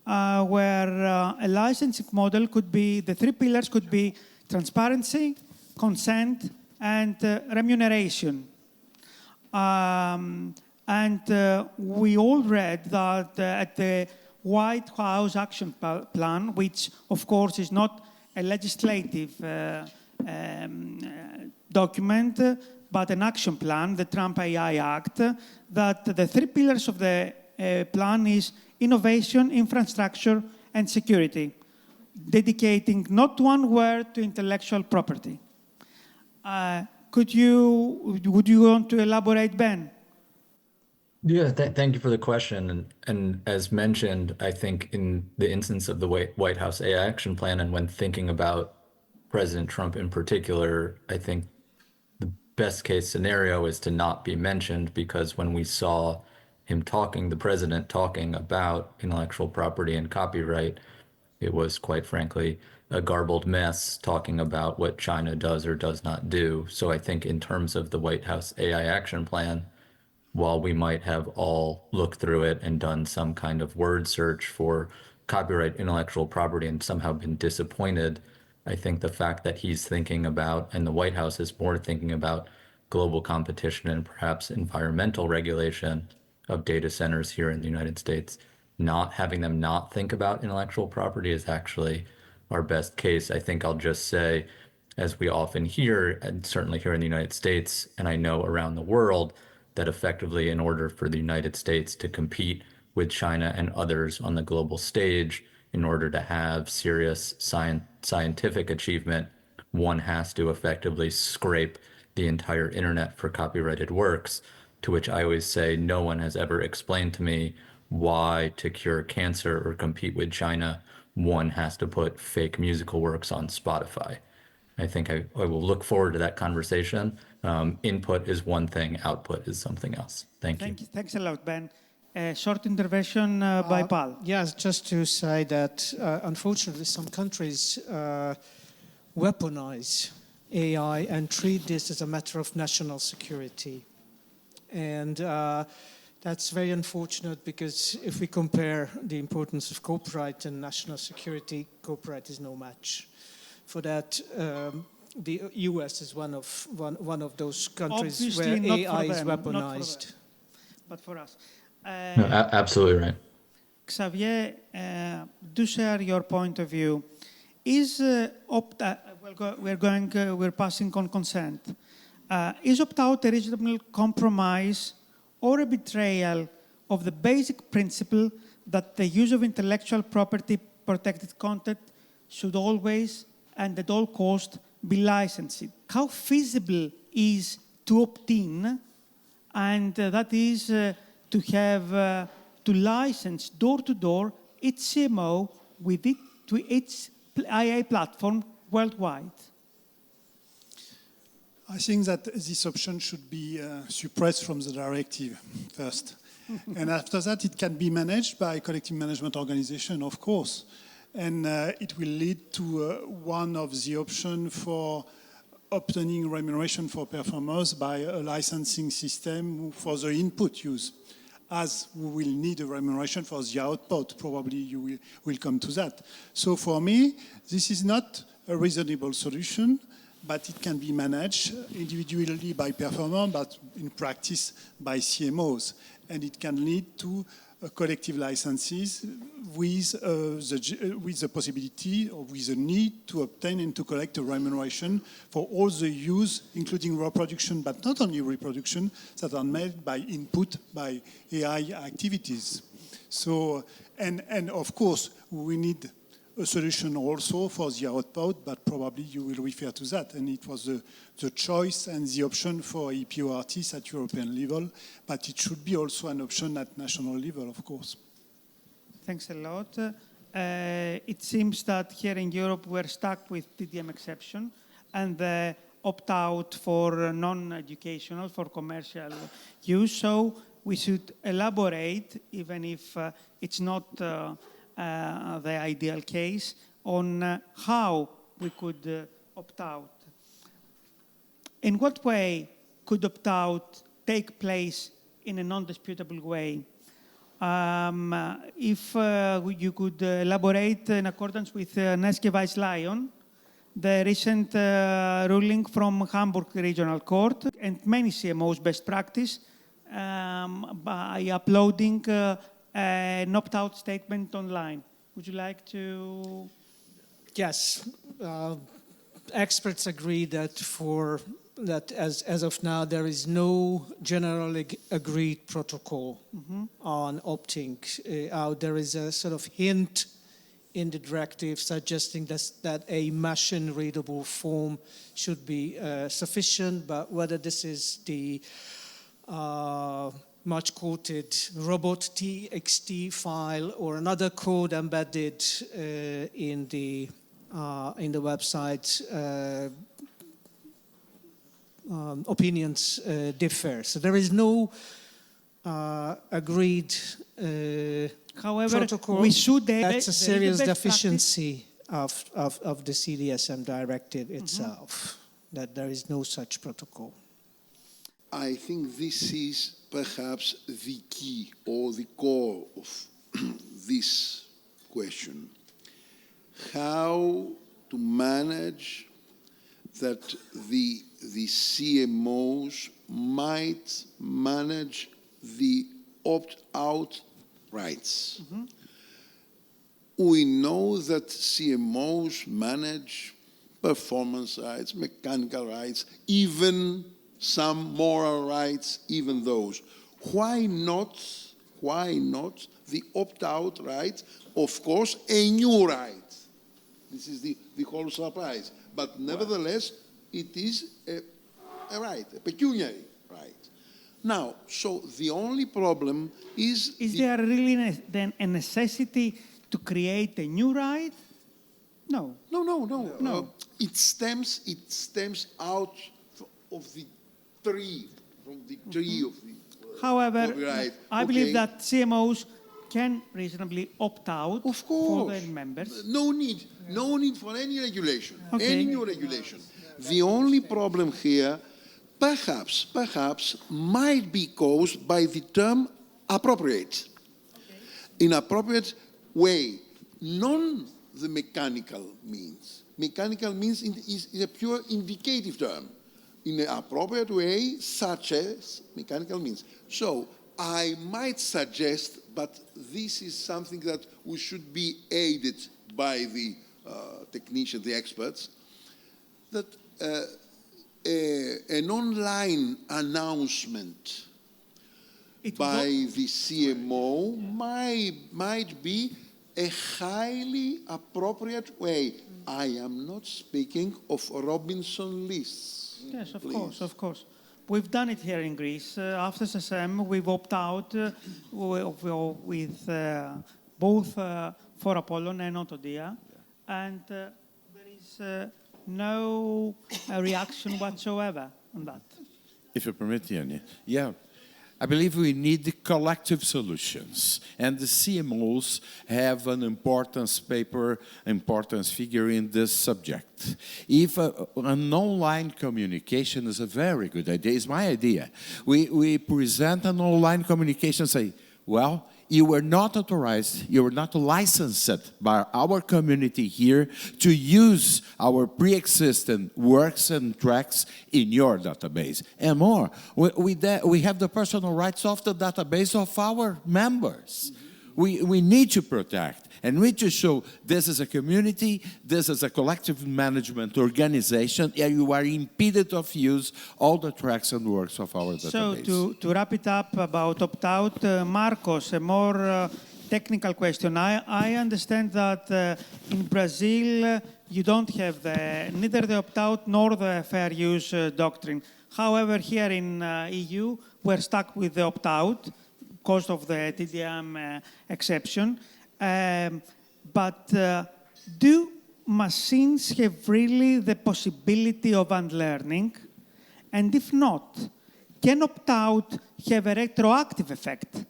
Speaker 1: where a licensing model could be, the three pillars could be transparency, consent, and remuneration. We all read that at the White House Action Plan, which of course is not a legislative document, but an action plan, the Trump AI Act, that the three pillars of the plan is innovation, infrastructure, and security, dedicating not one word to intellectual property. Would you want to elaborate, Ben?
Speaker 6: Yeah, thank you for the question. And as mentioned, I think in the instance of the White House AI Action Plan, and when thinking about President Trump in particular, I think the best case scenario is to not be mentioned, because when we saw him the president talking about intellectual property and copyright, it was quite frankly a garbled mess talking about what China does or does not do. So I think in terms of the White House AI Action Plan, while we might have all looked through it and done some kind of word search for copyright intellectual property and somehow been disappointed, I think the fact that he's thinking about, and the White House is more thinking about, global competition and perhaps environmental regulation of data centers here in the United States, not having them not think about intellectual property is actually our best case. I think I'll just say, as we often hear, and certainly here in the United States, and I know around the world, that effectively in order for the United States to compete with China and others on the global stage, in order to have serious scientific achievement, one has to effectively scrape the entire internet for copyrighted works, to which I always say no one has ever explained to me why, to cure cancer or compete with China, one has to put fake musical works on Spotify. I think I will look forward to that conversation. Input is one thing, output is something else. Thank you.
Speaker 1: Thanks a lot, Ben. A short intervention by Paul.
Speaker 3: Yes, just to say that unfortunately some countries weaponize AI and treat this as a matter of national security. And that's very unfortunate, because if we compare the importance of copyright and national security, copyright is no match. For that, the US is one of those countries
Speaker 1: Obviously
Speaker 3: where AI is
Speaker 1: them,
Speaker 3: weaponized.
Speaker 1: But for us.
Speaker 6: No, absolutely right.
Speaker 1: Xavier, do share your point of view. Is we're passing on consent. Is opt-out a reasonable compromise or a betrayal of the basic principle that the use of intellectual property protected content should always and at all cost be licensed? How feasible is to opt in, and that is to have to license door to door its CMO with it to its AI platform worldwide?
Speaker 5: I think that this option should be suppressed from the directive first. And after that, it can be managed by a collective management organization, of course. And it will lead to one of the options for obtaining remuneration for performers by a licensing system for the input use, as we will need a remuneration for the output. Probably you will come to that. So for me, this is not a reasonable solution, but it can be managed individually by performer, but in practice by CMOs. And it can lead to collective licenses with the possibility or with the need to obtain and to collect a remuneration for all the use, including reproduction, but not only reproduction, that are made by input by AI activities. So, and of course, we need a solution also for the output, but probably you will refer to that. And it was the choice and the option for EPO artists at European level, but it should be also an option at national level, of course.
Speaker 1: Thanks a lot. It seems that here in Europe we're stuck with TDM exception and the opt-out for non-educational, for commercial use. So we should elaborate, even if it's not the ideal case, on how we could opt out. In what way could opt-out take place in a non-disputable way? If you could elaborate in accordance with Neske Weiss Lyon, the recent ruling from Hamburg Regional Court, and many CMOs best practice by uploading an opt-out statement online. Would you like to?
Speaker 3: Yes. Experts agree that as of now, there is no generally agreed protocol on opting out. There is a sort of hint in the directive suggesting that a machine-readable form should be sufficient, but whether this is the much quoted robot.txt file or another code embedded in the website, opinions differ. So there is no agreed
Speaker 1: However,
Speaker 3: protocol.
Speaker 1: we should.
Speaker 3: That's a serious deficiency of the CDSM directive itself, that there is no such protocol.
Speaker 4: I think this is perhaps the key or the core of this question. How to manage that the CMOs might manage the opt-out rights. We know that CMOs manage performance rights, mechanical rights, even some moral rights, even those. Why not the opt-out right? Of course, a new right. This is the whole surprise. But nevertheless, it is a right, a pecuniary right. Now, so the only problem is...
Speaker 1: Is there really then a necessity to create a new right? No.
Speaker 4: No. It stems out of the tree, from the tree of the
Speaker 1: However,
Speaker 4: right.
Speaker 1: I believe that CMOs can reasonably opt out
Speaker 4: of course.
Speaker 1: for their members.
Speaker 4: No need for any regulation, any new regulation.
Speaker 3: Yeah.
Speaker 4: The only problem here, perhaps, might be caused by the term appropriate. In appropriate way, the mechanical means. Mechanical means is a pure indicative term. In an appropriate way, such as mechanical means. So I might suggest, but this is something that we should be aided by the technicians, the experts, that an online announcement by the CMO might be a highly appropriate way. I am not speaking of Robinson lists.
Speaker 1: Yes, of course. We've done it here in Greece. After SSM, we've opted out with both for APOLLON and AutoDia, and there is no reaction whatsoever on that.
Speaker 2: If you permit, Yanni. Yeah. I believe we need collective solutions, and the CMOs have an importance figure in this subject. If an online communication is a very good idea, it's my idea. We present an online communication, say, Well, you were not authorized, you were not licensed by our community here to use our pre-existing works and tracks in your database. And more, we have the personal rights of the database of our members. We need to protect and we need to show this is a community, this is a collective management organization, and you are impeded of use all the tracks and works of our database.
Speaker 1: So to wrap it up about opt-out, Marcos, a more technical question. I understand that in Brazil you don't have neither the opt-out nor the fair use doctrine. However, here in EU we're stuck with the opt-out because of the TDM exception. But do machines have really the possibility of unlearning? And if not, can opt-out have a retroactive effect?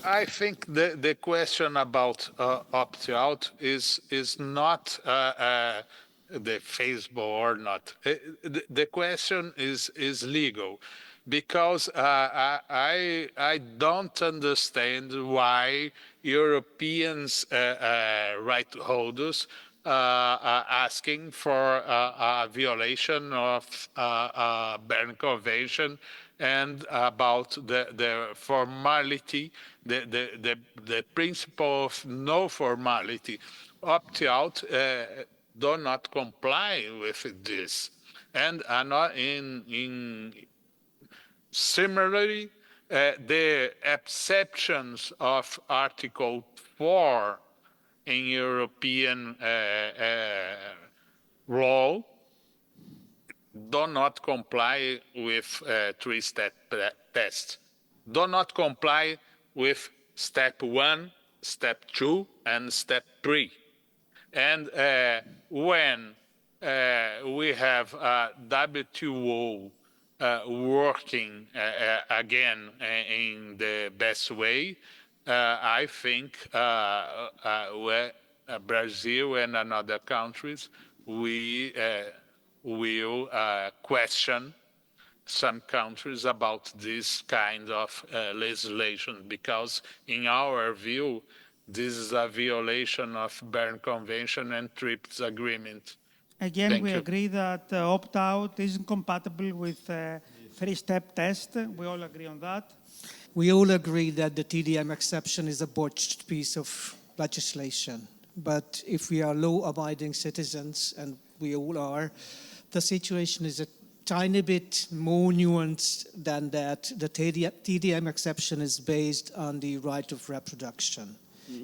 Speaker 7: I think the question about opt-out is not the feasible or not. The question is legal, because I don't understand why Europeans right holders are asking for a violation of Berne Convention and about the formality, the principle of no formality. Opt-out do not comply with this, and are not similarly, the exceptions of Article 4 in European law do not comply with three-step test. Do not comply with step 1, step 2, and step 3. And when we have WTO working again in the best way, I think Brazil and other countries, we will question some countries about this kind of legislation, because in our view, this is a violation of Berne Convention and TRIPS agreement.
Speaker 1: Again,
Speaker 7: Thank
Speaker 1: we
Speaker 7: you.
Speaker 1: agree that opt-out is incompatible with three-step test. We all agree on that.
Speaker 3: We all agree that the TDM exception is a botched piece of legislation. But if we are law-abiding citizens, and we all are, the situation is a tiny bit more nuanced than that. The TDM exception is based on the right of reproduction.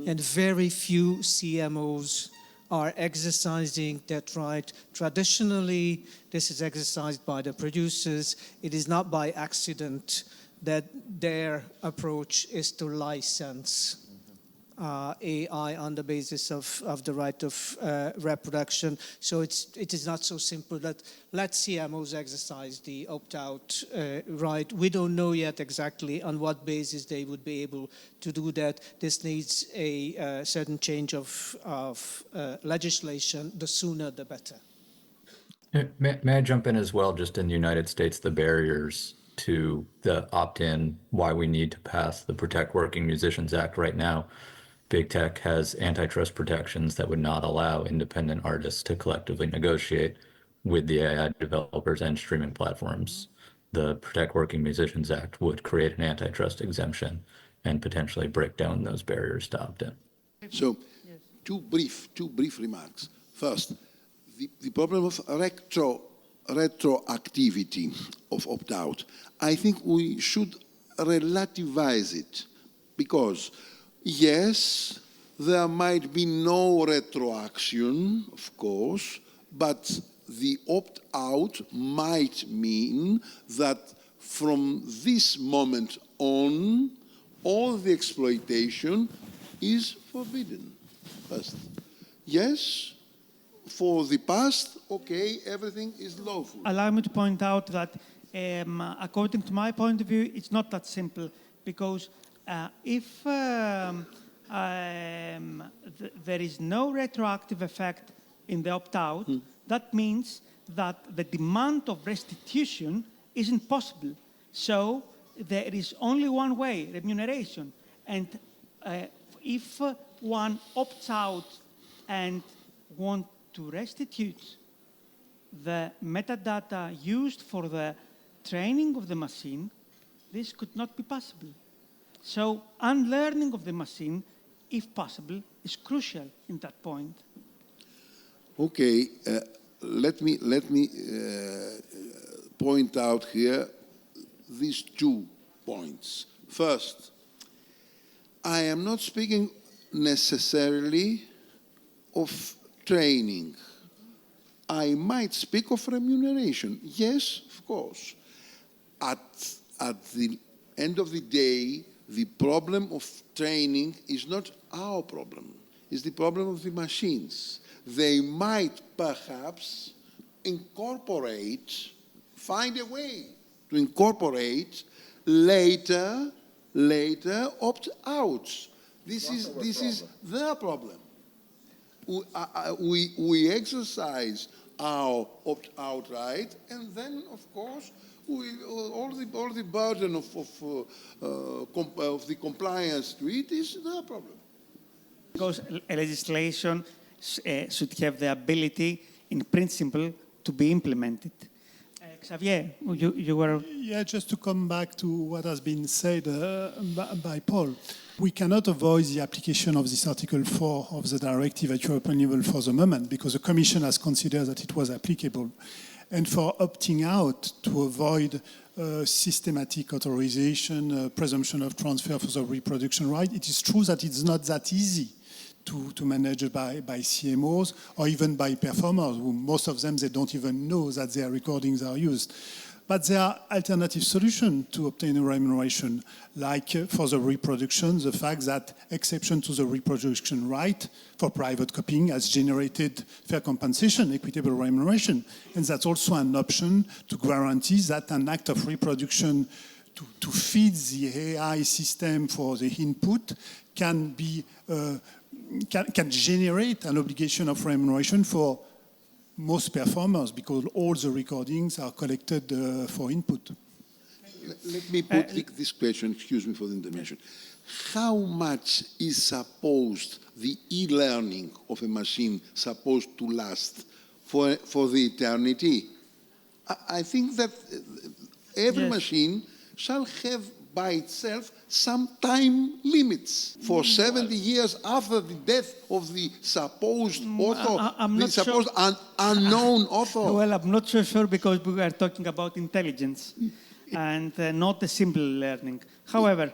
Speaker 3: And very few CMOs are exercising that right. Traditionally, this is exercised by the producers. It is not by accident that their approach is to license AI on the basis of the right of reproduction. So it is not so simple that let CMOs exercise the opt-out right. We don't know yet exactly on what basis they would be able to do that. This needs a certain change of legislation. The sooner, the better.
Speaker 6: May I jump in as well? Just in the United States, the barriers to the opt-in, why we need to pass the Protect Working Musicians Act right now. Big tech has antitrust protections that would not allow independent artists to collectively negotiate with the AI developers and streaming platforms. The Protect Working Musicians Act would create an antitrust exemption and potentially break down those barriers to opt-in.
Speaker 4: So, two brief remarks. First, the problem of retroactivity of opt-out. I think we should relativize it, because yes, there might be no retroaction, of course, but the opt-out might mean that from this moment on, all the exploitation is forbidden. First, yes, for the past, okay, everything is lawful.
Speaker 1: Allow me to point out that, according to my point of view, it's not that simple, because if there is no retroactive effect in the opt-out, that means that the demand of restitution isn't possible. So there is only one way, remuneration. And if one opts out and want to restitute the metadata used for the training of the machine, this could not be possible. So unlearning of the machine, if possible, is crucial in that point.
Speaker 4: Okay, let me point out here these 2 points. First, I am not speaking necessarily of training. I might speak of remuneration. Yes, of course. At the end of the day, the problem of training is not our problem. It's the problem of the machines. They might perhaps incorporate, find a way to incorporate later opt-outs. This is their problem. We exercise our opt-out right, and then, of course, all the burden of the compliance to it is their problem.
Speaker 1: Because legislation should have the ability, in principle, to be implemented. Xavier, you were...
Speaker 5: Yeah, just to come back to what has been said by Paul. We cannot avoid the application of this Article 4 of the directive at European level for the moment, because the Commission has considered that it was applicable. And for opting out to avoid systematic authorization, presumption of transfer for the reproduction right, it is true that it's not that easy to manage by CMOs or even by performers, who most of them, they don't even know that their recordings are used. But there are alternative solutions to obtain a remuneration, like for the reproduction, the fact that exception to the reproduction right for private copying has generated fair compensation, equitable remuneration. And that's also an option to guarantee that an act of reproduction to feed the AI system for the input can generate an obligation of remuneration for most performers, because all the recordings are collected for input.
Speaker 4: Let me put this question, excuse me for the intervention. How much is the e-learning of a machine supposed to last for the eternity? I think that every machine shall have by itself some time limits. For 70 years after the death of the supposed author, unknown author.
Speaker 1: Well, I'm not so sure, because we are talking about intelligence and not a simple learning. However,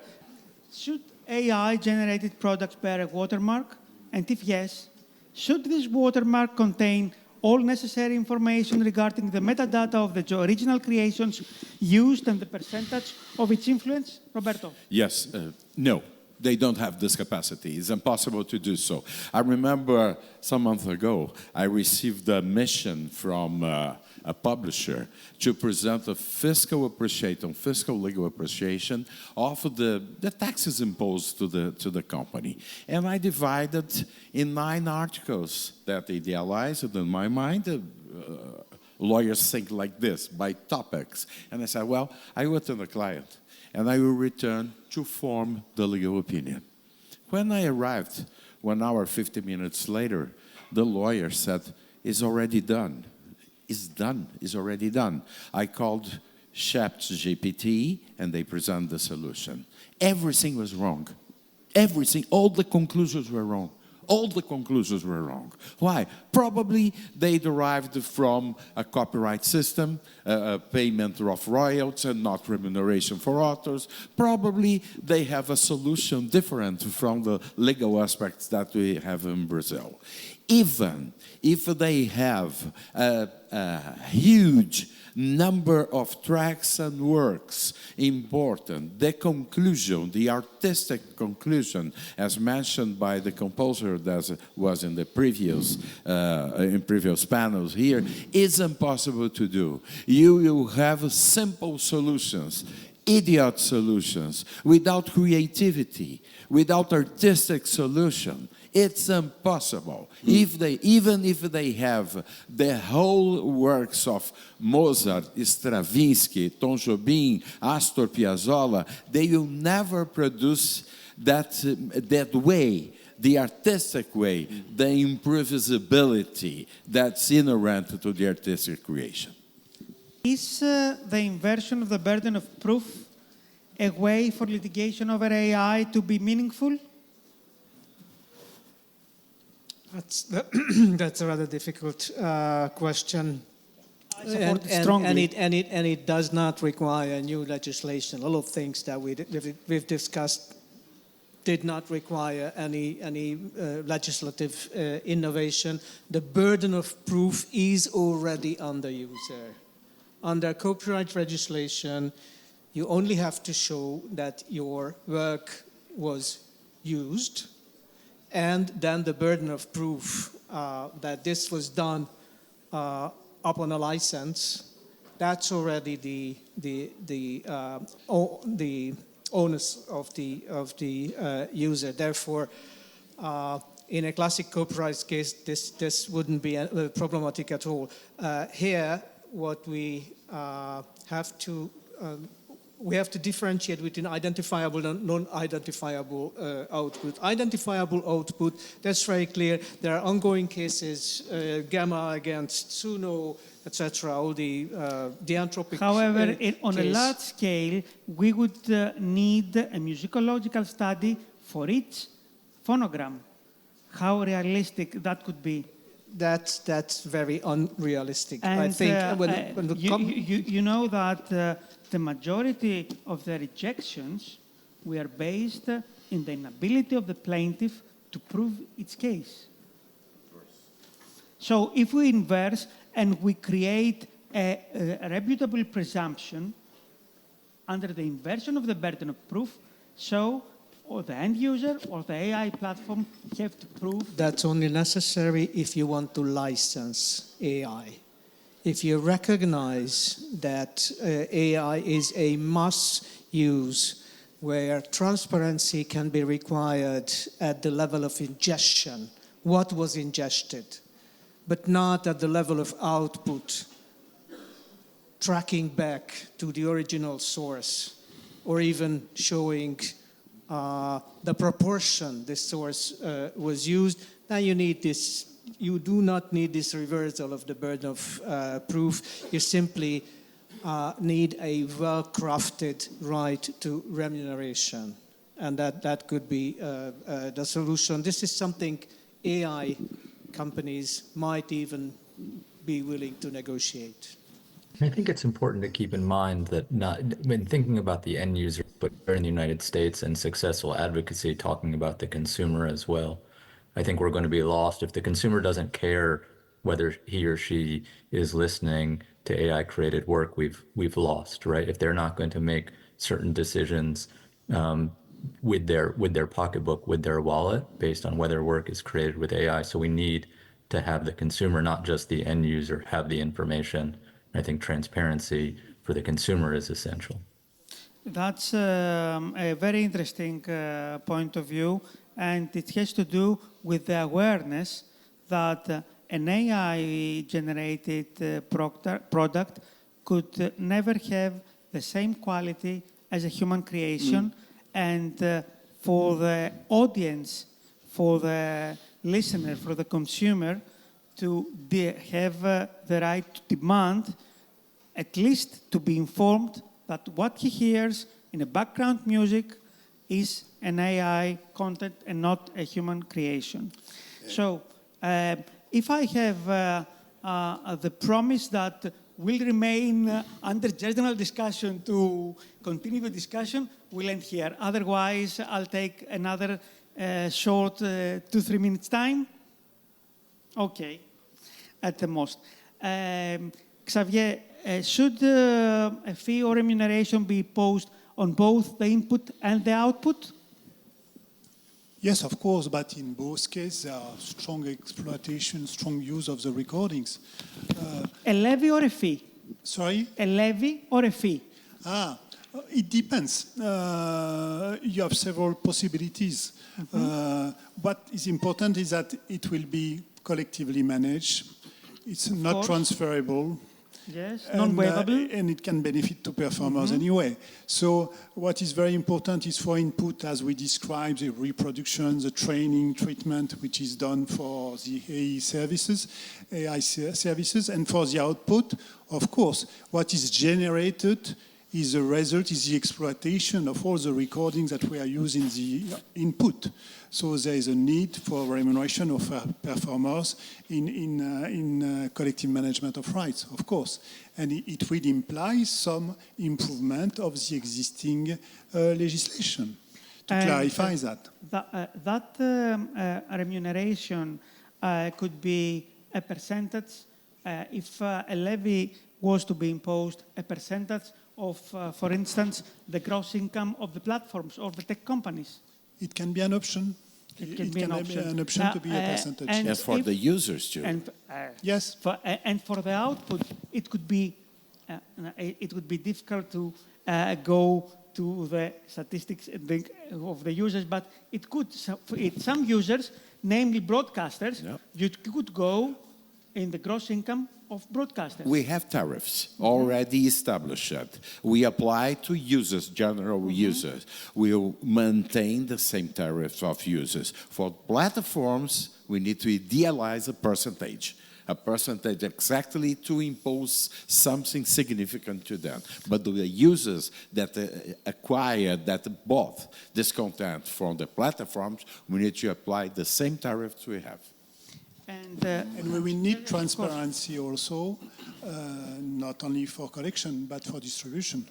Speaker 1: should AI-generated products bear a watermark? And if yes, should this watermark contain all necessary information regarding the metadata of the original creations used and the percentage of its influence? Roberto?
Speaker 2: Yes, no, they don't have this capacity. It's impossible to do so. I remember some months ago, I received a mission from a publisher to present a fiscal legal appreciation of the taxes imposed to the company. And I divided in 9 articles that idealized, in my mind, lawyers think like this, by topics. And I said, well, I will tell the client, and I will return to form the legal opinion. When I arrived, 1 hour, 50 minutes later, the lawyer said, it's already done. It's done, it's already done. I called ChatGPT, and they present the solution. Everything was wrong. Everything, all the conclusions were wrong. All the conclusions were wrong. Why? Probably they derived from a copyright system, payment of royalties and not remuneration for authors. Probably they have a solution different from the legal aspects that we have in Brazil. Even if they have a huge number of tracks and works important, the conclusion, the artistic conclusion, as mentioned by the composer that was in the previous panels here, is impossible to do. You will have simple solutions, idiot solutions, without creativity, without artistic solution. It's impossible. Even if they have the whole works of Mozart, Stravinsky, Tom Jobim, Astor Piazzolla, they will never produce that way, the artistic way, the improvisability that's inherent to the artistic creation.
Speaker 1: Is the inversion of the burden of proof a way for litigation over AI to be meaningful?
Speaker 3: That's a rather difficult question.
Speaker 1: I support it strongly.
Speaker 3: And it does not require new legislation. A lot of things that we've discussed did not require any legislative innovation. The burden of proof is already on the user. Under copyright legislation, you only have to show that your work was used, and then the burden of proof that this was done upon a license, that's already the onus of the user. Therefore, in a classic copyright case, this wouldn't be problematic at all. Here, what we have to differentiate between identifiable and non-identifiable output. Identifiable output, that's very clear. There are ongoing cases, Gamma against Suno, etc., all the Anthropic
Speaker 1: However, on a
Speaker 3: case.
Speaker 1: large scale, we would need a musicological study for each phonogram. How realistic that could be.
Speaker 3: That's very unrealistic.
Speaker 1: And
Speaker 3: I think
Speaker 1: you know that the majority of the rejections were based in the inability of the plaintiff to prove its case. So if we inverse and we create a reputable presumption under the inversion of the burden of proof, so or the end user or the AI platform have to prove.
Speaker 3: That's only necessary if you want to license AI. If you recognize that AI is a must use where transparency can be required at the level of ingestion, what was ingested, but not at the level of output, tracking back to the original source, or even showing the proportion this source was used, now you need this. You do not need this reversal of the burden of proof. You simply need a well-crafted right to remuneration. And that could be the solution. This is something AI companies might even be willing to negotiate.
Speaker 6: I think it's important to keep in mind that when thinking about the end user, but in the United States and successful advocacy, talking about the consumer as well, I think we're going to be lost if the consumer doesn't care whether he or she is listening to AI-created work. We've lost, right? If they're not going to make certain decisions with their pocketbook, with their wallet, based on whether work is created with AI. So we need to have the consumer, not just the end user, have the information. I think transparency for the consumer is essential.
Speaker 1: That's a very interesting point of view, and it has to do with the awareness that an AI-generated product could never have the same quality as a human creation, and for the audience, for the listener, for the consumer, to have the right to demand, at least to be informed that what he hears in the background music is an AI content and not a human creation. Yeah. So if I have the promise that will remain under general discussion to continue the discussion, we'll end here. Otherwise, I'll take another short 2-3 minutes time. Okay. At the most. Xavier, should a fee or remuneration be imposed on both the input and the output?
Speaker 5: Yes, of course, but in both cases, there are strong exploitation, strong use of the recordings.
Speaker 1: A levy or a fee?
Speaker 5: Sorry?
Speaker 1: A levy or a fee?
Speaker 5: It depends. You have several possibilities. What is important is that it will be collectively managed. It's not transferable.
Speaker 1: Yes,
Speaker 5: And,
Speaker 1: non-waivable.
Speaker 5: and it can benefit to performers anyway. So what is very important is for input, as we described, the reproduction, the training, treatment, which is done for the AI services, and for the output, of course, what is generated is the result, is the exploitation of all the recordings that we are using the input. So there is a need for remuneration of performers in collective management of rights, of course. And it will imply some improvement of the existing legislation to clarify that.
Speaker 1: That remuneration could be a percentage if a levy was to be imposed, a percentage of, for instance, the gross income of the platforms or the tech companies.
Speaker 5: It can be an option.
Speaker 1: It can be an option.
Speaker 5: To be a percentage.
Speaker 1: And
Speaker 2: for the users too.
Speaker 1: And,
Speaker 5: Yes.
Speaker 1: And for the output, it could be difficult to go to the statistics of the users, but it could, some users, namely broadcasters, you could go in the gross income of broadcasters.
Speaker 2: We have tariffs already established. We apply to users, general users. We'll maintain the same tariffs of users. For platforms, we need to idealize a percentage exactly to impose something significant to them. But the users that acquire, that bought this content from the platforms, we need to apply the same tariffs we have.
Speaker 5: And we will need transparency also, not only for collection, but for distribution.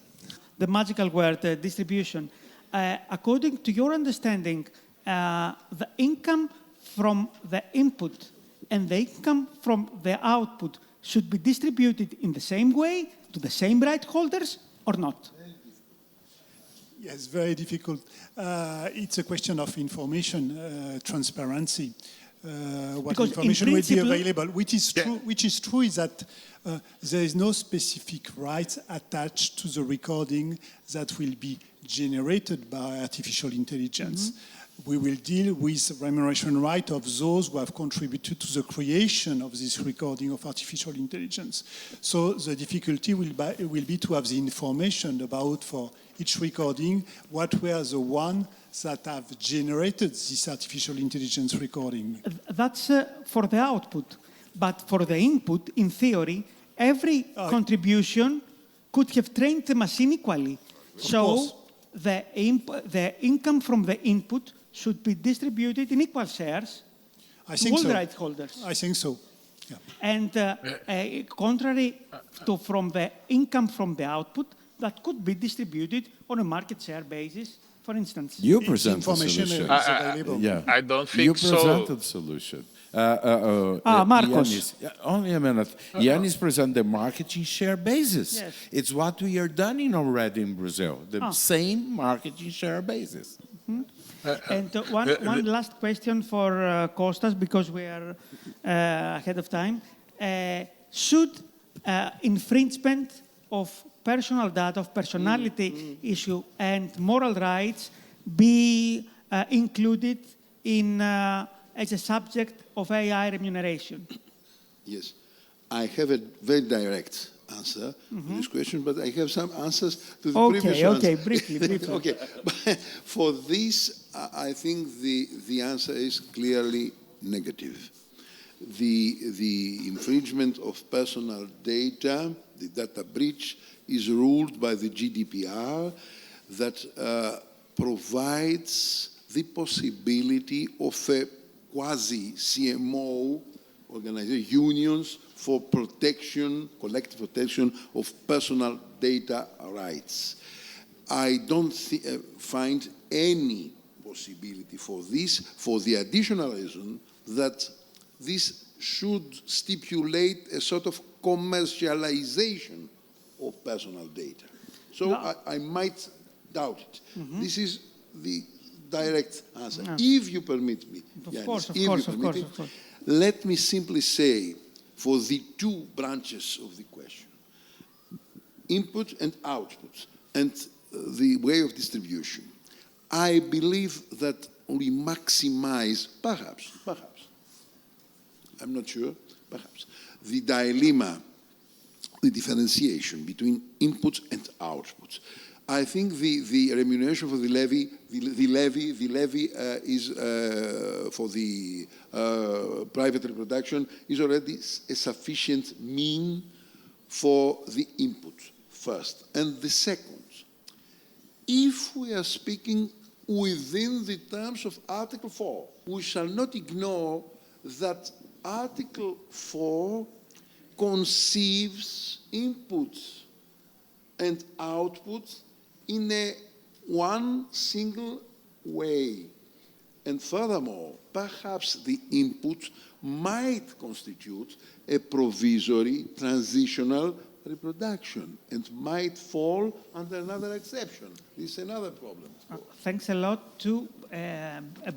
Speaker 1: The magical word, distribution. According to your understanding, the income from the input and the income from the output should be distributed in the same way to the same right holders or not?
Speaker 5: Yes, very difficult. It's a question of information, transparency. What
Speaker 1: Because
Speaker 5: information will be available. Which is true is that there is no specific rights attached to the recording that will be generated by artificial intelligence. We will deal with remuneration right of those who have contributed to the creation of this recording of artificial intelligence. So the difficulty will be to have the information about, for each recording, what were the ones that have generated this artificial intelligence recording.
Speaker 1: That's for the output. But for the input, in theory, every contribution could have trained the machine equally. So the income from the input should be distributed in equal shares to all the right holders.
Speaker 5: I think so. Yeah.
Speaker 1: And contrary to from the income from the output, that could be distributed on a market share basis, for instance.
Speaker 2: You present the solution.
Speaker 7: I don't think
Speaker 2: you
Speaker 7: so.
Speaker 2: presented the solution.
Speaker 1: Marcos.
Speaker 2: Yanis, only a minute. Yanis present the marketing share basis.
Speaker 1: Yes.
Speaker 2: It's what we are doing already in Brazil. The same marketing share basis.
Speaker 1: And one last question for Kostas, because we are ahead of time. Should infringement of personal data, of personality issue and moral rights be included in as a subject of AI remuneration?
Speaker 4: Yes. I have a very direct answer to this question, but I have some answers to the previous ones.
Speaker 1: Okay, briefly.
Speaker 4: Okay, but for this, I think the answer is clearly negative. The infringement of personal data, the data breach, is ruled by the GDPR that provides the possibility of a quasi-CMO organization, unions for protection, collective protection of personal data rights. I don't find any possibility for this, for the additional reason that this should stipulate a sort of commercialization of personal data. So I might doubt it. This is the direct answer. If you permit me,
Speaker 1: Of course.
Speaker 4: Let me simply say, for the two branches of the question, input and output, and the way of distribution, I believe that we maximize, perhaps, I'm not sure, perhaps, the dilemma the differentiation between inputs and outputs. I think the remuneration for the levy is for the private reproduction is already a sufficient mean for the input first. And the second, if we are speaking within the terms of Article 4, we shall not ignore that Article 4 conceives inputs and outputs in one single way. And furthermore, perhaps the input might constitute a provisory transitional reproduction and might fall under another exception. This is another problem.
Speaker 1: Thanks a lot. Two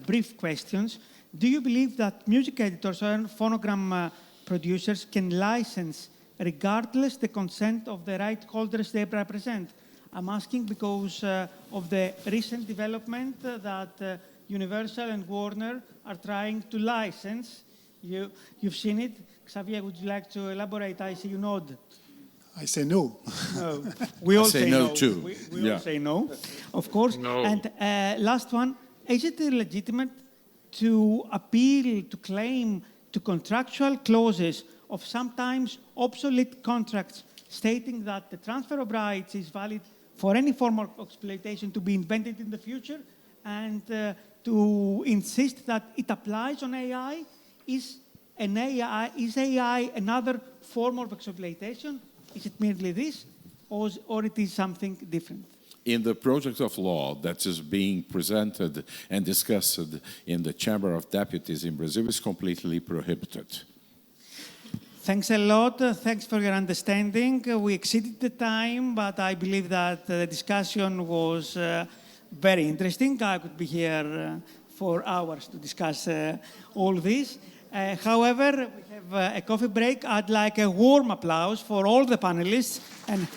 Speaker 1: brief questions. Do you believe that music editors or phonogram producers can license regardless the consent of the right holders they represent? I'm asking because of the recent development that Universal and Warner are trying to license. You've seen it. Xavier, would you like to elaborate? I see you nod.
Speaker 5: I say no.
Speaker 1: No. We all
Speaker 2: say no too.
Speaker 1: We all say no, of course.
Speaker 7: No.
Speaker 1: And last one, is it legitimate to appeal, to claim to contractual clauses of sometimes obsolete contracts stating that the transfer of rights is valid for any form of exploitation to be invented in the future, and to insist that it applies on AI? Is AI another form of exploitation? Is it merely this, or it is something different?
Speaker 2: In the project of law that is being presented and discussed in the Chamber of Deputies in Brazil is completely prohibited.
Speaker 1: Thanks a lot. Thanks for your understanding. We exceeded the time, but I believe that the discussion was very interesting. I could be here for hours to discuss all this. However, we have a coffee break. I'd like a warm applause for all the panelists. And